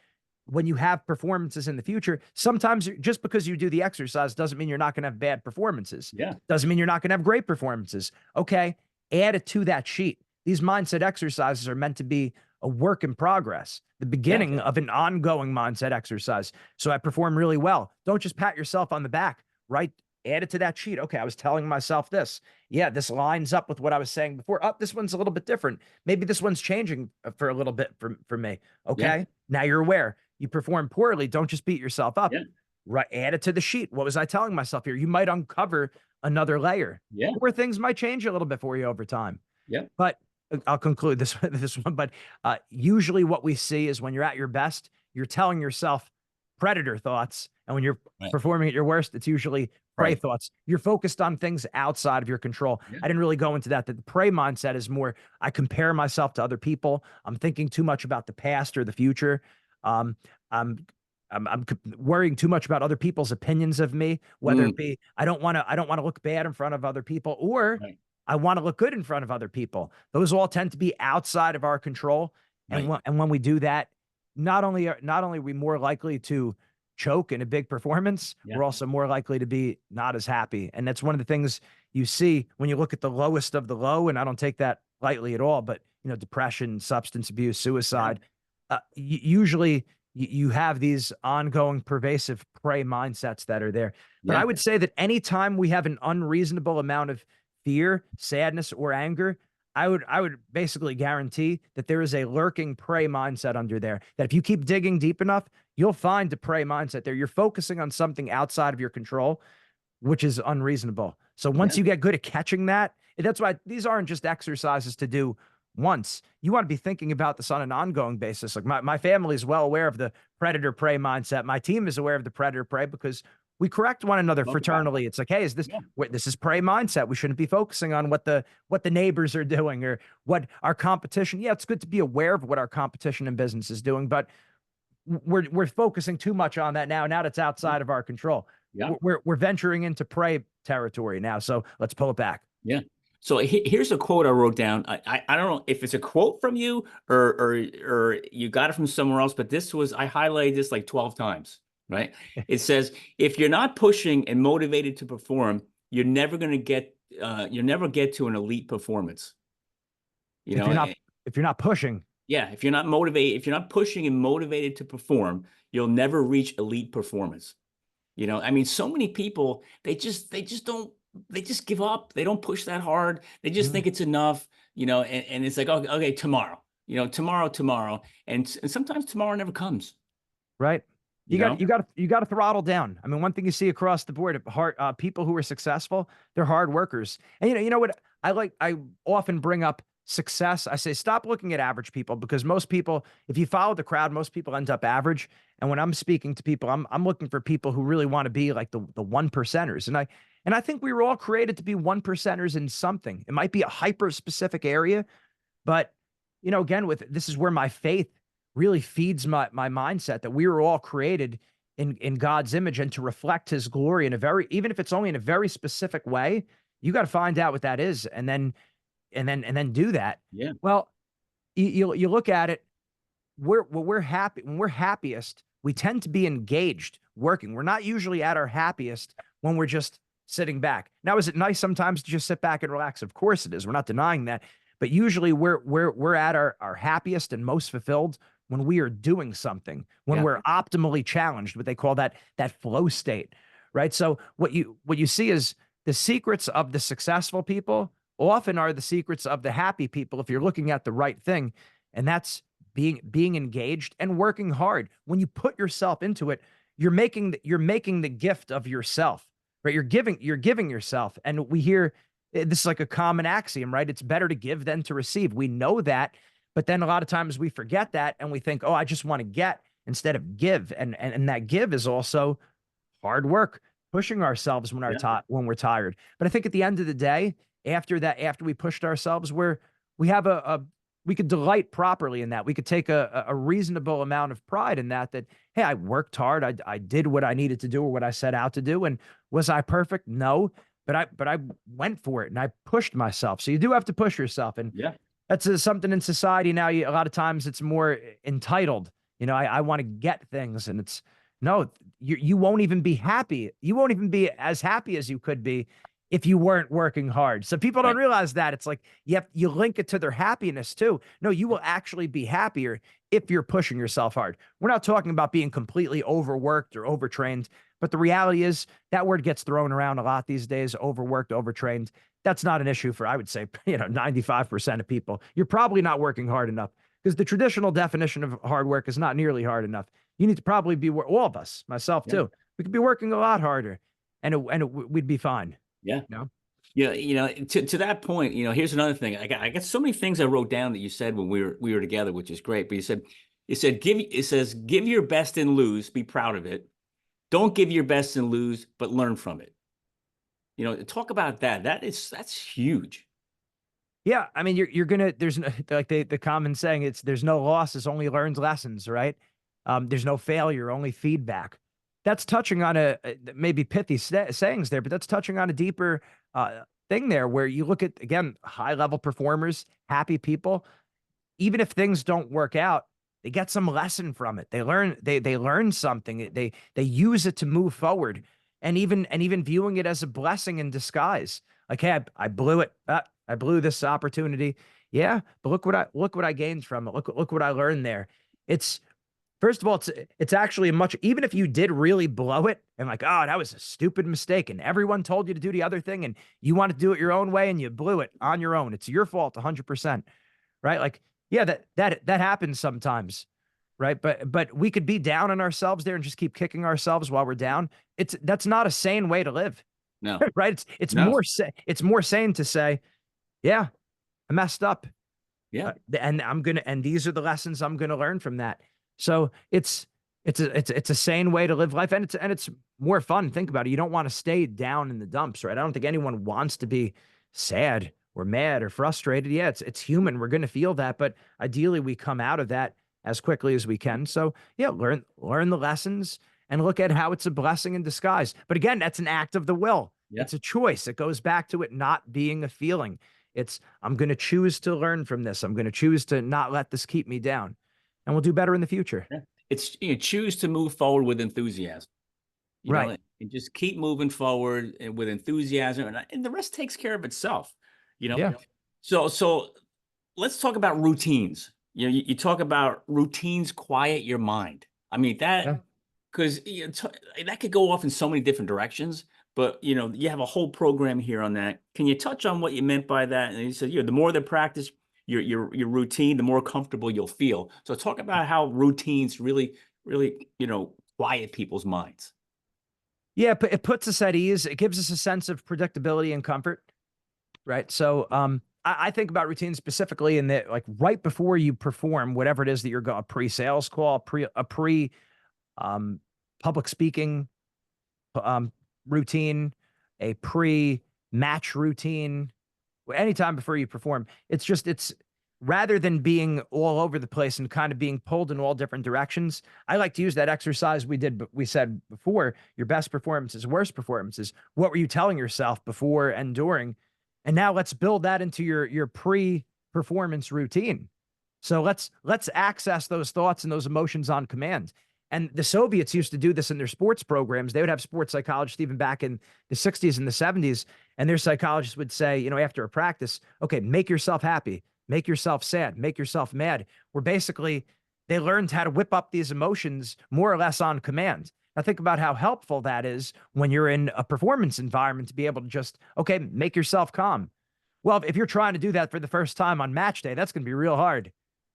When you have performances in the future, sometimes just because you do the exercise doesn't mean you're not going to have bad performances. Yeah. Doesn't mean you're not going to have great performances. Okay. Add it to that sheet. These mindset exercises are meant to be a work in progress, the beginning Yeah. of an ongoing mindset exercise. So I perform really well. Don't just pat yourself on the back, right? Add it to that sheet. Okay, I was telling myself this. Yeah, this lines up with what I was saying before. Oh, this one's a little bit different. Maybe this one's changing for a little bit for me. Yeah. Okay, now you're aware. You perform poorly. Don't just beat yourself up. Yeah. Right, add it to the sheet. What was I telling myself here? You might uncover another layer, Yeah. or things might change a little bit for you over time. Yeah. But I'll conclude this this one. But usually, what we see is when you're at your best, you're telling yourself predator thoughts. And when you're Right. performing at your worst, it's usually prey Right. thoughts. You're focused on things outside of your control. Yeah. I didn't really go into that. The prey mindset is more, I compare myself to other people. I'm thinking too much about the past or the future. Um, I'm I'm worrying too much about other people's opinions of me, whether Mm, it be I don't want to look bad in front of other people, or right. I want to look good in front of other people. Those all tend to be outside of our control. Right. And when we do that, not only are we more likely to choke in a big performance, Yeah. we're also more likely to be not as happy. And that's one of the things you see when you look at the lowest of the low. And I don't take that lightly at all, but depression, substance abuse, Yeah. suicide, usually you have these ongoing pervasive prey mindsets that are there. But I Yeah. would say that anytime we have an unreasonable amount of fear, sadness, or anger, I would basically guarantee that there is a lurking prey mindset under there. That if you keep digging deep enough, you'll find a prey mindset there. You're focusing on something outside of your control, which is unreasonable. So once Yeah. you get good at catching that, and that's why these aren't just exercises to do once. You want to be thinking about this on an ongoing basis. Like my family is well aware of the predator prey mindset. My team is aware of the predator prey because we correct one another Talk about it. fraternally. It's like, hey, is this Yeah. wait, this is prey mindset. We shouldn't be focusing on what the neighbors are doing or what our competition. Yeah, it's good to be aware of what our competition in business is doing, but we're focusing too much on that now. Now that's Yeah. outside of our control. Yeah. We're venturing into prey territory now. So let's pull it back. Yeah. So here's a quote I wrote down. I don't know if it's a quote from you or you got it from somewhere else, but I highlighted this like 12 times, right? It says, if you're not pushing and motivated to perform, you'll never get to an elite performance. You If know, you're not if you're not pushing, yeah, if you're not pushing and motivated to perform, you'll never reach elite performance. I mean, so many people, they just give up. They don't push that hard. They just Mhm. think it's enough, and it's like, okay, okay, tomorrow, tomorrow. And sometimes tomorrow never comes, Right? you know? You got to throttle down. I mean, one thing you see across the board, people who are successful, they're hard workers. And you know what? I often bring up success. I say stop looking at average people because most people, if you follow the crowd, most people end up average. And when I'm speaking to people, I'm looking for people who really want to be like the one percenters. And I think we were all created to be one percenters in something. It might be a hyper specific area, but again, with this is where my faith really feeds my mindset that we were all created in God's image and to reflect his glory in a very, even if it's only in a very specific way, you got to find out what that is and then do that. Yeah. Well, you look at it, we're happy when we're happiest, we tend to be engaged working. We're not usually at our happiest when we're just sitting back. Now, is it nice sometimes to just sit back and relax? Of course it is. We're not denying that. But usually we're at our happiest and most fulfilled when we are doing something, when Yeah. we're optimally challenged, what they call that flow state. Right. So what you see is the secrets of the successful people often are the secrets of the happy people if you're looking at the right thing. And that's being engaged and working hard. When you put yourself into it, you're making the gift of yourself, right? You're giving yourself. And we hear this is like a common axiom, right? It's better to give than to receive. We know that, but then a lot of times we forget that and we think, oh, I just want to get instead of give. And that give is also hard work, pushing ourselves Yeah. when we're tired. But I think at the end of the day, after we pushed ourselves, we have we could delight properly in that. We could take a reasonable amount of pride in that, hey, I worked hard. I did what I needed to do or what I set out to do. And was I perfect? No. But I went for it and I pushed myself. So you do have to push yourself. And Yeah. that's something in society now. A lot of times it's more entitled. I want to get things, and it's no. You won't even be happy. You won't even be as happy as you could be if you weren't working hard. So people don't Right. realize that it's like you link it to their happiness too. No, you will actually be happier if you're pushing yourself hard. We're not talking about being completely overworked or overtrained, but the reality is that word gets thrown around a lot these days. Overworked, overtrained. That's not an issue for, I would say, 95% of people. You're probably not working hard enough because the traditional definition of hard work is not nearly hard enough. You need to probably be, all of us, myself Yeah. too. We could be working a lot harder we'd be fine. Yeah. You know? Yeah, to that point, here's another thing. I got so many things I wrote down that you said when we were together, which is great. But you said, it says give your best and lose, be proud of it. Don't give your best and lose, but learn from it. Talk about that. That's huge. Yeah, I mean, you're gonna there's no, like the common saying, it's there's no losses, only learned lessons, right? There's no failure, only feedback. That's touching on a maybe pithy sayings there, but that's touching on a deeper thing there, where you look at, again, high level performers, happy people. Even if things don't work out, they get some lesson from it. They learn something. They use it to move forward, and even viewing it as a blessing in disguise. Like, hey, I blew it. I blew this opportunity. Yeah, but look what I gained from it. Look what I learned there. It's First of all, it's actually a much, even if you did really blow it and like, oh, that was a stupid mistake, and everyone told you to do the other thing and you want to do it your own way and you blew it on your own. It's your fault 100%. Right? Like, yeah, that happens sometimes, right? But we could be down on ourselves there and just keep kicking ourselves while we're down. That's not a sane way to live, No, right? no, It's more sane to say, yeah, I messed up, yeah, and these are the lessons I'm gonna learn from that. So it's a sane way to live life, and it's more fun. Think about it. You don't want to stay down in the dumps, right? I don't think anyone wants to be sad or mad or frustrated. Yeah, it's human. We're going to feel that, but ideally we come out of that as quickly as we can. So yeah, learn the lessons and look at how it's a blessing in disguise. But again, that's an act of the will. yeah. It's a choice. It goes back to it not being a feeling. I'm going to choose to learn from this. I'm going to choose to not let this keep me down, and we'll do better in the future. Yeah. It's choose to move forward with enthusiasm, Right. and just keep moving forward and with enthusiasm, and the rest takes care of itself. You know, Yeah. so let's talk about routines. You talk about routines quiet your mind. I mean Yeah. that because that could go off in so many different directions. But you have a whole program here on that. Can you touch on what you meant by that? And you said, the more they practice your routine, the more comfortable you'll feel. So talk about how routines really quiet people's minds. Yeah. But it puts us at ease. It gives us a sense of predictability and comfort. Right. So I think about routine specifically in that, like, right before you perform, whatever it is that you're going, a pre-sales call, a pre um public speaking um routine, a pre-match routine, anytime before you perform. It's rather than being all over the place and kind of being pulled in all different directions. I like to use that exercise we said before, your best performances, worst performances. What were you telling yourself before and during? And now let's build that into your pre-performance routine. So let's access those thoughts and those emotions on command. And the Soviets used to do this in their sports programs. They would have sports psychologists even back in the 60s and the 70s. And their psychologists would say, after a practice, okay, make yourself happy, make yourself sad, make yourself mad. Where basically they learned how to whip up these emotions more or less on command. Now think about how helpful that is when you're in a performance environment to be able to just, okay, make yourself calm. Well, if you're trying to do that for the first time on match day, that's going to be real hard,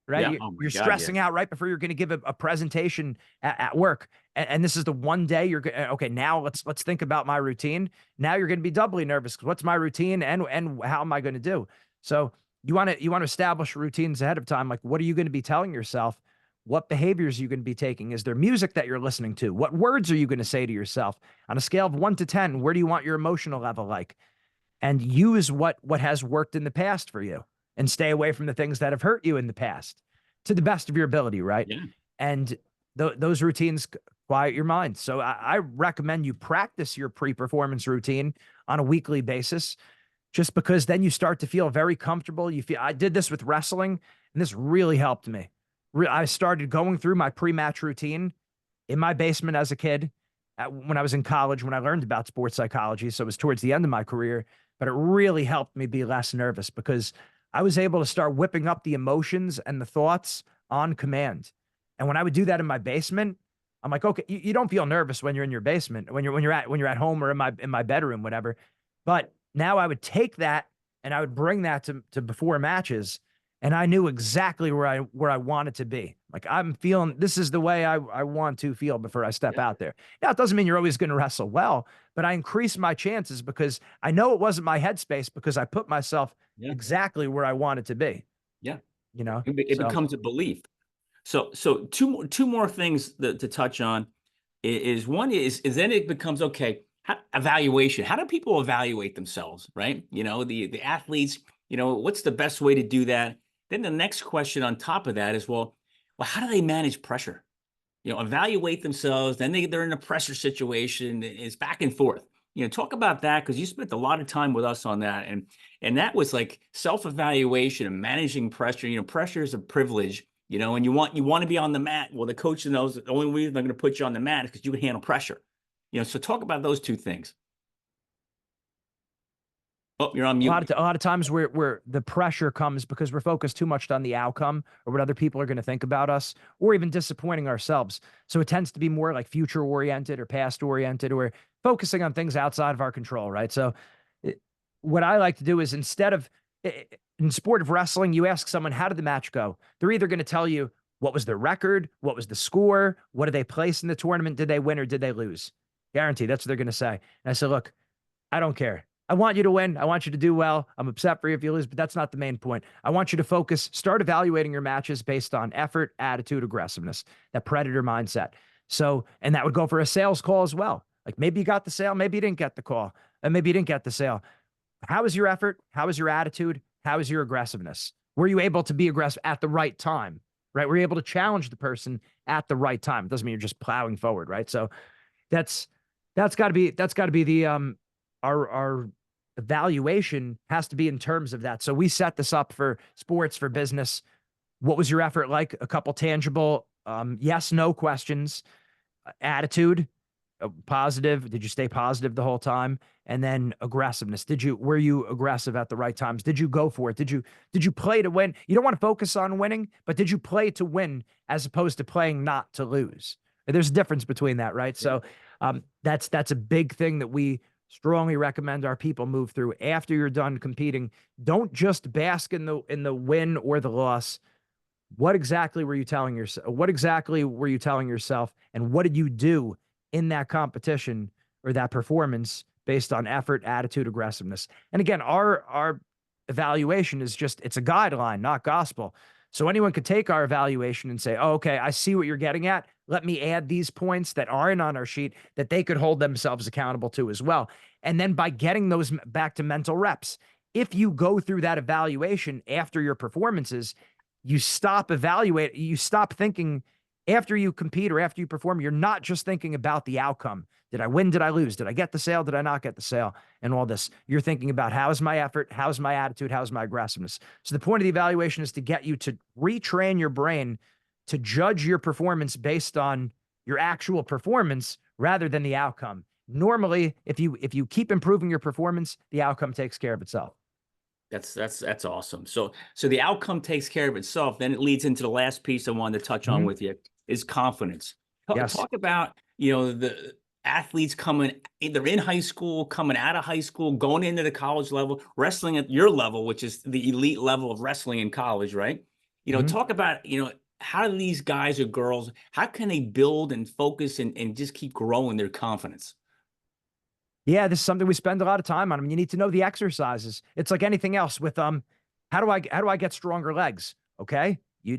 right? Yeah. You're, Oh my you're God. Yeah. stressing out right before you're going to give a presentation at work. And this is the one day you're going, okay, now let's think about my routine. Now you're going to be doubly nervous because what's my routine and how am I going to do? So you want to establish routines ahead of time. Like, what are you going to be telling yourself? What behaviors are you going to be taking? Is there music that you're listening to? What words are you going to say to yourself? On a scale of 1 to 10, where do you want your emotional level like? And use what has worked in the past for you, and stay away from the things that have hurt you in the past to the best of your ability, right? Yeah. And those routines quiet your mind. So I recommend you practice your pre-performance routine on a weekly basis, just because then you start to feel very comfortable. I did this with wrestling, and this really helped me. I started going through my pre-match routine in my basement as a kid, when I was in college, when I learned about sports psychology. So it was towards the end of my career, but it really helped me be less nervous because I was able to start whipping up the emotions and the thoughts on command. And when I would do that in my basement, I'm like, okay, you don't feel nervous when you're in your basement, when you're at home or in my bedroom, whatever. But now I would take that and I would bring that to before matches, and I knew exactly where I wanted to be. Like, I'm feeling this is the way I want to feel before I step Yeah. out there. Now, it doesn't mean you're always going to wrestle well, but I increase my chances because I know it wasn't my headspace, because I put myself Yeah. exactly where I wanted to be, Yeah. you know? It So becomes a belief. So two more things to touch on is one is then it becomes okay. Evaluation. How do people evaluate themselves? Right. The athletes. What's the best way to do that? Then the next question on top of that is well, how do they manage pressure? Evaluate themselves. Then they're in a pressure situation. It's back and forth. Talk about that because you spent a lot of time with us on that, and that was like self-evaluation and managing pressure. Pressure is a privilege. And you want to be on the mat. Well, the coach knows the only reason they're going to put you on the mat is because you can handle pressure. So talk about those two things. Oh, you're on mute. A lot of times where the pressure comes because we're focused too much on the outcome or what other people are going to think about us, or even disappointing ourselves. So it tends to be more like future oriented or past oriented, or focusing on things outside of our control, right? So what I like to do is, instead of in sport of wrestling, you ask someone, how did the match go? They're either going to tell you what was their record, what was the score, what did they place in the tournament, did they win or did they lose? Guaranteed, that's what they're going to say. And I said, look, I don't care. I want you to win. I want you to do well. I'm upset for you if you lose, but that's not the main point. I want you to focus, start evaluating your matches based on effort, attitude, aggressiveness, that predator mindset. So, and that would go for a sales call as well. Like, maybe you got the sale, maybe you didn't get the call, and maybe you didn't get the sale. How was your effort? How was your attitude? How was your aggressiveness? Were you able to be aggressive at the right time? Right? Were you able to challenge the person at the right time? It doesn't mean you're just plowing forward, right? So that's got to be the our evaluation has to be in terms of that. So we set this up for sports, for business. What was your effort like? A couple tangible yes, no questions. Attitude, positive. Did you stay positive the whole time? And then aggressiveness. Were you aggressive at the right times? Did you go for it? Did you play to win? You don't want to focus on winning, but did you play to win as opposed to playing not to lose? There's a difference between that, right? So that's a big thing that we strongly recommend our people move through. After you're done competing, don't just bask in the win or the loss. What exactly were you telling yourself? What exactly were you telling yourself? And what did you do in that competition or that performance based on effort, attitude, aggressiveness? And again, our evaluation is it's a guideline, not gospel. So anyone could take our evaluation and say, oh, okay, I see what you're getting at. Let me add these points that aren't on our sheet that they could hold themselves accountable to as well. And then by getting those back to mental reps, if you go through that evaluation after your performances, you stop thinking after you compete or after you perform, you're not just thinking about the outcome. Did I win? Did I lose? Did I get the sale? Did I not get the sale? And all this. You're thinking about how's my effort? How's my attitude? How's my aggressiveness? So the point of the evaluation is to get you to retrain your brain to judge your performance based on your actual performance rather than the outcome. Normally, if you keep improving your performance, the outcome takes care of itself. That's awesome. So the outcome takes care of itself. Then it leads into the last piece I wanted to touch on with you is confidence. Yes. Talk about, the athletes coming either in high school, coming out of high school, going into the college level, wrestling at your level, which is the elite level of wrestling in college, right? Talk about, how do these guys or girls, how can they build and focus and just keep growing their confidence? Yeah, this is something we spend a lot of time on. I mean, you need to know the exercises. It's like anything else with how do I get stronger legs? Okay. You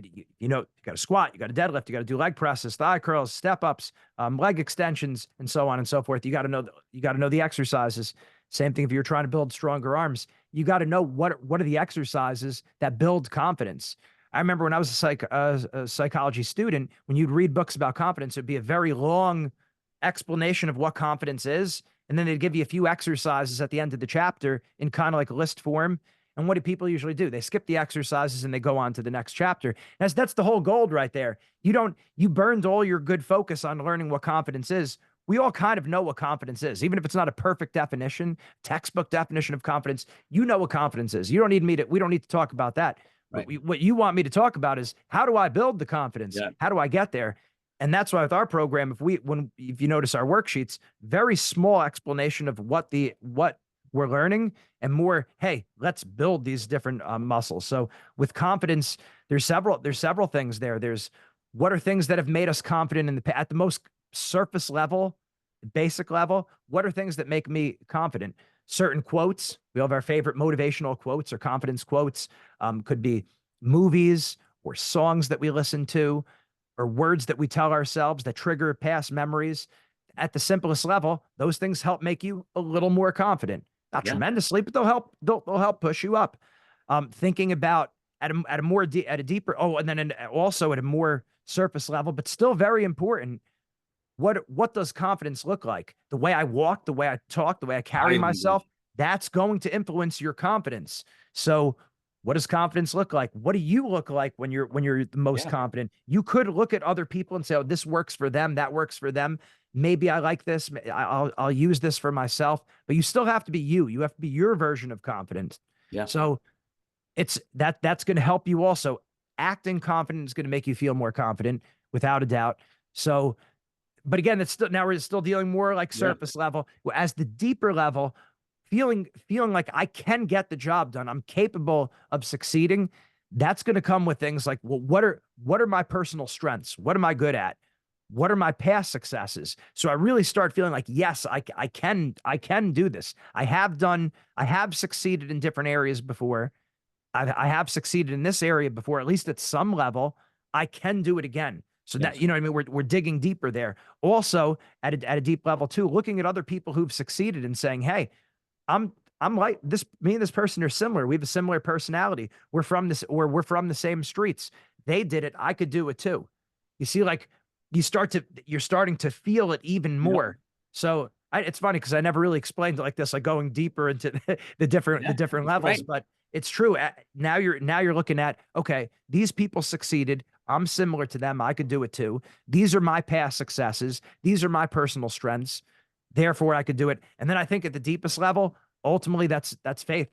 got to squat, you got to deadlift, you got to do leg presses, thigh curls, step ups, leg extensions, and so on and so forth. You got to know the exercises. Same thing if you're trying to build stronger arms. You got to know what are the exercises that build confidence. I remember when I was a psychology student, when you'd read books about confidence, it'd be a very long explanation of what confidence is. And then they'd give you a few exercises at the end of the chapter in kind of like list form. And what do people usually do? They skip the exercises and they go on to the next chapter. That's the whole gold right there. You burned all your good focus on learning what confidence is. We all kind of know what confidence is, even if it's not a perfect definition, textbook definition of confidence. You know what confidence is. We don't need to talk about that. Right. What you want me to talk about is, how do I build the confidence? Yeah. How do I get there? And that's why with our program, if you notice our worksheets, very small explanation of what we're learning and more, hey, let's build these different muscles. So with confidence, there's several things there. There's what are things that have made us confident at the most surface level, basic level. What are things that make me confident? Certain quotes. We have our favorite motivational quotes or confidence quotes. Could be movies or songs that we listen to or words that we tell ourselves that trigger past memories. At the simplest level, those things help make you a little more confident. Not Yeah. tremendously, but they'll help. They'll help push you up. Thinking about at a more at a deeper. Oh, and then also at a more surface level, but still very important. What does confidence look like? The way I walk, the way I talk, the way I carry Highly agree. myself, that's going to influence your confidence. So what does confidence look like? What do you look like when you're the most Yeah. confident? You could look at other people and say, "Oh, this works for them, that works for them. Maybe I like this. I'll use this for myself." But you still have to be you. You have to be your version of confidence. Yeah. So it's that's going to help you also. Acting confident is going to make you feel more confident without a doubt. So but again, it's still now we're still dealing more like Yeah. surface level. As the deeper level, feeling like I can get the job done, I'm capable of succeeding. That's going to come with things like, well, what are my personal strengths? What am I good at? What are my past successes? So I really start feeling like, yes, I can do this. I have succeeded in different areas before. I have succeeded in this area before, at least at some level. I can do it again. So that, Yes. you know what I mean? We're digging deeper there. Also, at a deep level too, looking at other people who've succeeded and saying, hey, I'm I'm like this, me and this person are similar. We have a similar personality. We're from the same streets. They did it. I could do it too. You see, like you're starting to feel it even Yep. more. So it's funny because I never really explained it like this, like going deeper into the Yeah. different That's levels, right. but it's true. Now you're looking at, okay, these people succeeded. I'm similar to them. I could do it too. These are my past successes. These are my personal strengths. Therefore, I could do it. And then I think at the deepest level, ultimately, that's faith,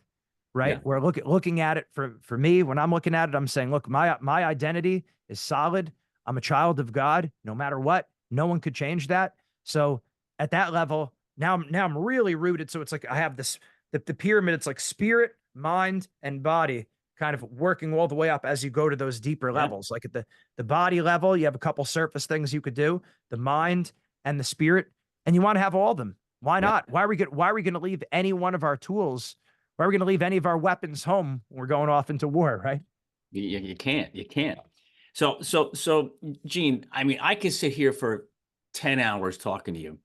right? Yeah. We're looking at it for me. When I'm looking at it, I'm saying, look, my identity is solid. I'm a child of God. No matter what, no one could change that. So at that level, now I'm really rooted. So it's like I have this the pyramid. It's like spirit, mind, and body kind of working all the way up as you go to those deeper Yeah. levels. Like at the body level, you have a couple surface things you could do, the mind and the spirit, and you want to have all of them. Why Yeah. not? Why are we going to leave any one of our tools? Why are we going to leave any of our weapons home when we're going off into war, right? You can't. You can't. So, Gene, I mean, I could sit here for 10 hours talking to you,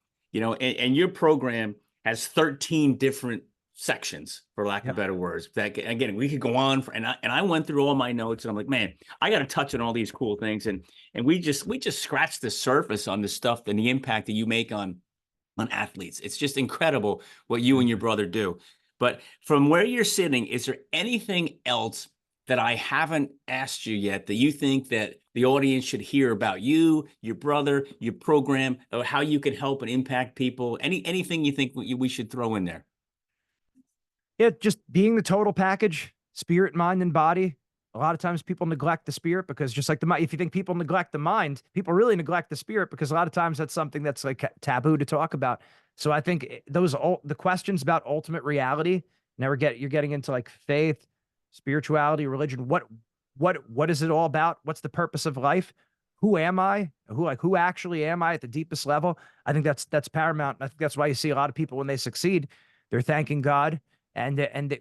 and your program has 13 different sections, for lack of Yep. better words. That again, we could go on and I went through all my notes and I'm like, man, I got to touch on all these cool things. And we just scratched the surface on the stuff and the impact that you make on athletes. It's just incredible what you and your brother do. But from where you're sitting, is there anything else that I haven't asked you yet that you think that the audience should hear about you, your brother, your program, or how you can help and impact people? Anything you think we should throw in there? Yeah, just being the total package, spirit, mind, and body. A lot of times people neglect the spirit because just like the mind, if you think people neglect the mind, people really neglect the spirit because a lot of times that's something that's like taboo to talk about. So I think the questions about ultimate reality, you're getting into like faith, spirituality, religion. What is it all about? What's the purpose of life? Who am I? Who actually am I at the deepest level? I think that's paramount. I think that's why you see a lot of people when they succeed, they're thanking God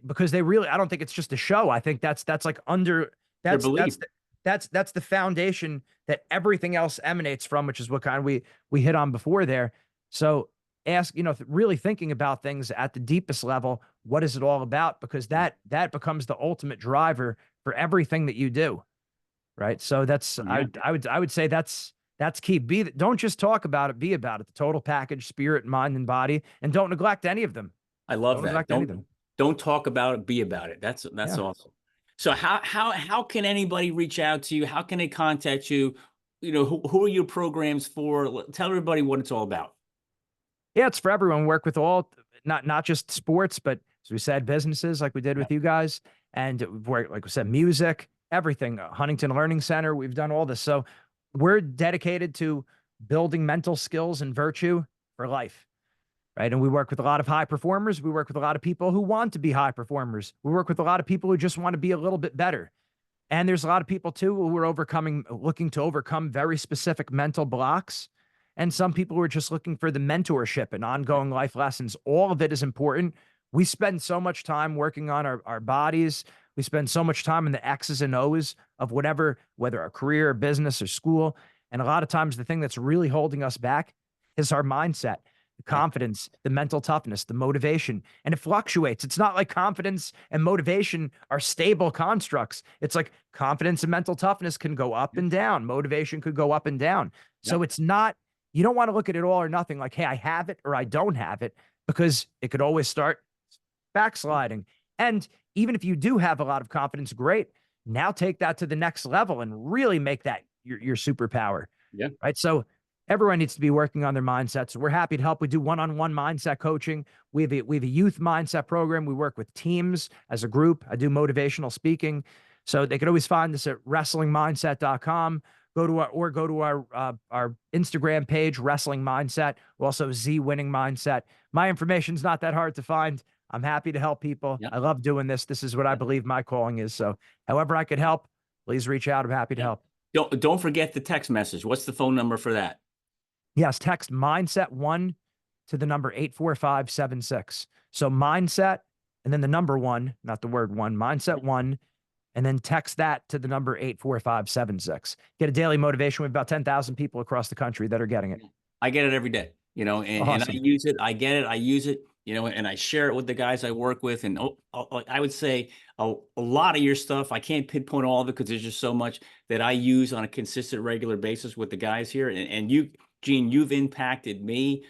because they really, I don't think it's just a show. I think that's like under Their that's belief. that's the foundation that everything else emanates from, which is what kind of we hit on before there. So really thinking about things at the deepest level, what is it all about? Because that becomes the ultimate driver for everything that you do, right? So that's Yeah, I would say that's key. Don't just talk about it, be about it. The total package, spirit, mind, and body, and don't neglect any of them. I love Don't that. neglect any of them. Don't talk about it, be about it. That's Yeah. awesome. So how can anybody reach out to you? How can they contact you? Who are your programs for? Tell everybody what it's all about. Yeah, it's for everyone. Work with all, not just sports, but as we said, businesses like we did Yeah. with you guys, and work like we said, music, everything. Huntington Learning Center. We've done all this, so we're dedicated to building mental skills and virtue for life, right? And we work with a lot of high performers. We work with a lot of people who want to be high performers. We work with a lot of people who just want to be a little bit better. And there's a lot of people too who are looking to overcome very specific mental blocks. And some people who are just looking for the mentorship and ongoing life lessons. All of it is important. We spend so much time working on our bodies, We spend so much time in the X's and O's of whatever, whether our career or business or school. And a lot of times the thing that's really holding us back is our mindset, the Yeah. confidence, the mental toughness, the motivation. And it fluctuates. It's not like confidence and motivation are stable constructs. It's like confidence and mental toughness can go up and down. Motivation could go up and down. Yeah. So it's not, you don't want to look at it all or nothing like, hey, I have it or I don't have it, because it could always start backsliding. And even if you do have a lot of confidence, great. Now take that to the next level and really make that your superpower. Yeah. Right. So everyone needs to be working on their mindsets. We're happy to help. We do one-on-one mindset coaching. We have a youth mindset program. We work with teams as a group. I do motivational speaking. So they can always find us at wrestlingmindset.com. Go to our Instagram page, Wrestling Mindset. Also Z Winning Mindset. My information's not that hard to find. I'm happy to help people. Yeah. I love doing this. This is what I believe my calling is. So however I could help, please reach out. I'm happy to Yeah. help. Don't forget the text message. What's the phone number for that? Yes, text mindset one to the number 84576. So mindset and then the number one, not the word one, mindset one, and then text that to the number 84576. Get a daily motivation. We have about 10,000 people across the country that are getting it. I get it every day, and I Awesome. use it. I get it. I use it, and I share it with the guys I work with. And I would say a lot of your stuff, I can't pinpoint all of it because there's just so much that I use on a consistent, regular basis with the guys here. And you, Gene, you've impacted me.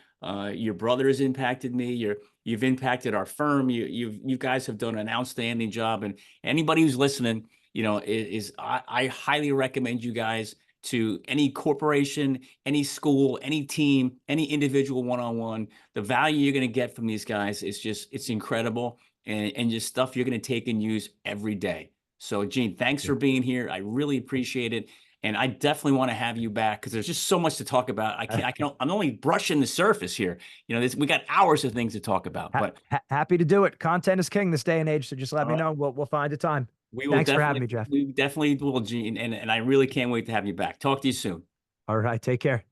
Your brother has impacted me. You've impacted our firm. You guys have done an outstanding job. And anybody who's listening, I highly recommend you guys to any corporation, any school, any team, any individual one-on-one. The value you're going to get from these guys is it's incredible, and just stuff you're going to take and use every day. So Gene, thanks for being here. I really appreciate it. And I definitely want to have you back because there's just so much to talk about. I'm only brushing the surface here. We got hours of things to talk about, but Happy to do it. Content is king this day and age. So just let me right. know. We'll find a time. We will Thanks for having definitely, me, Jeff. we definitely will, Gene. And I really can't wait to have you back. Talk to you soon. All right. Take care.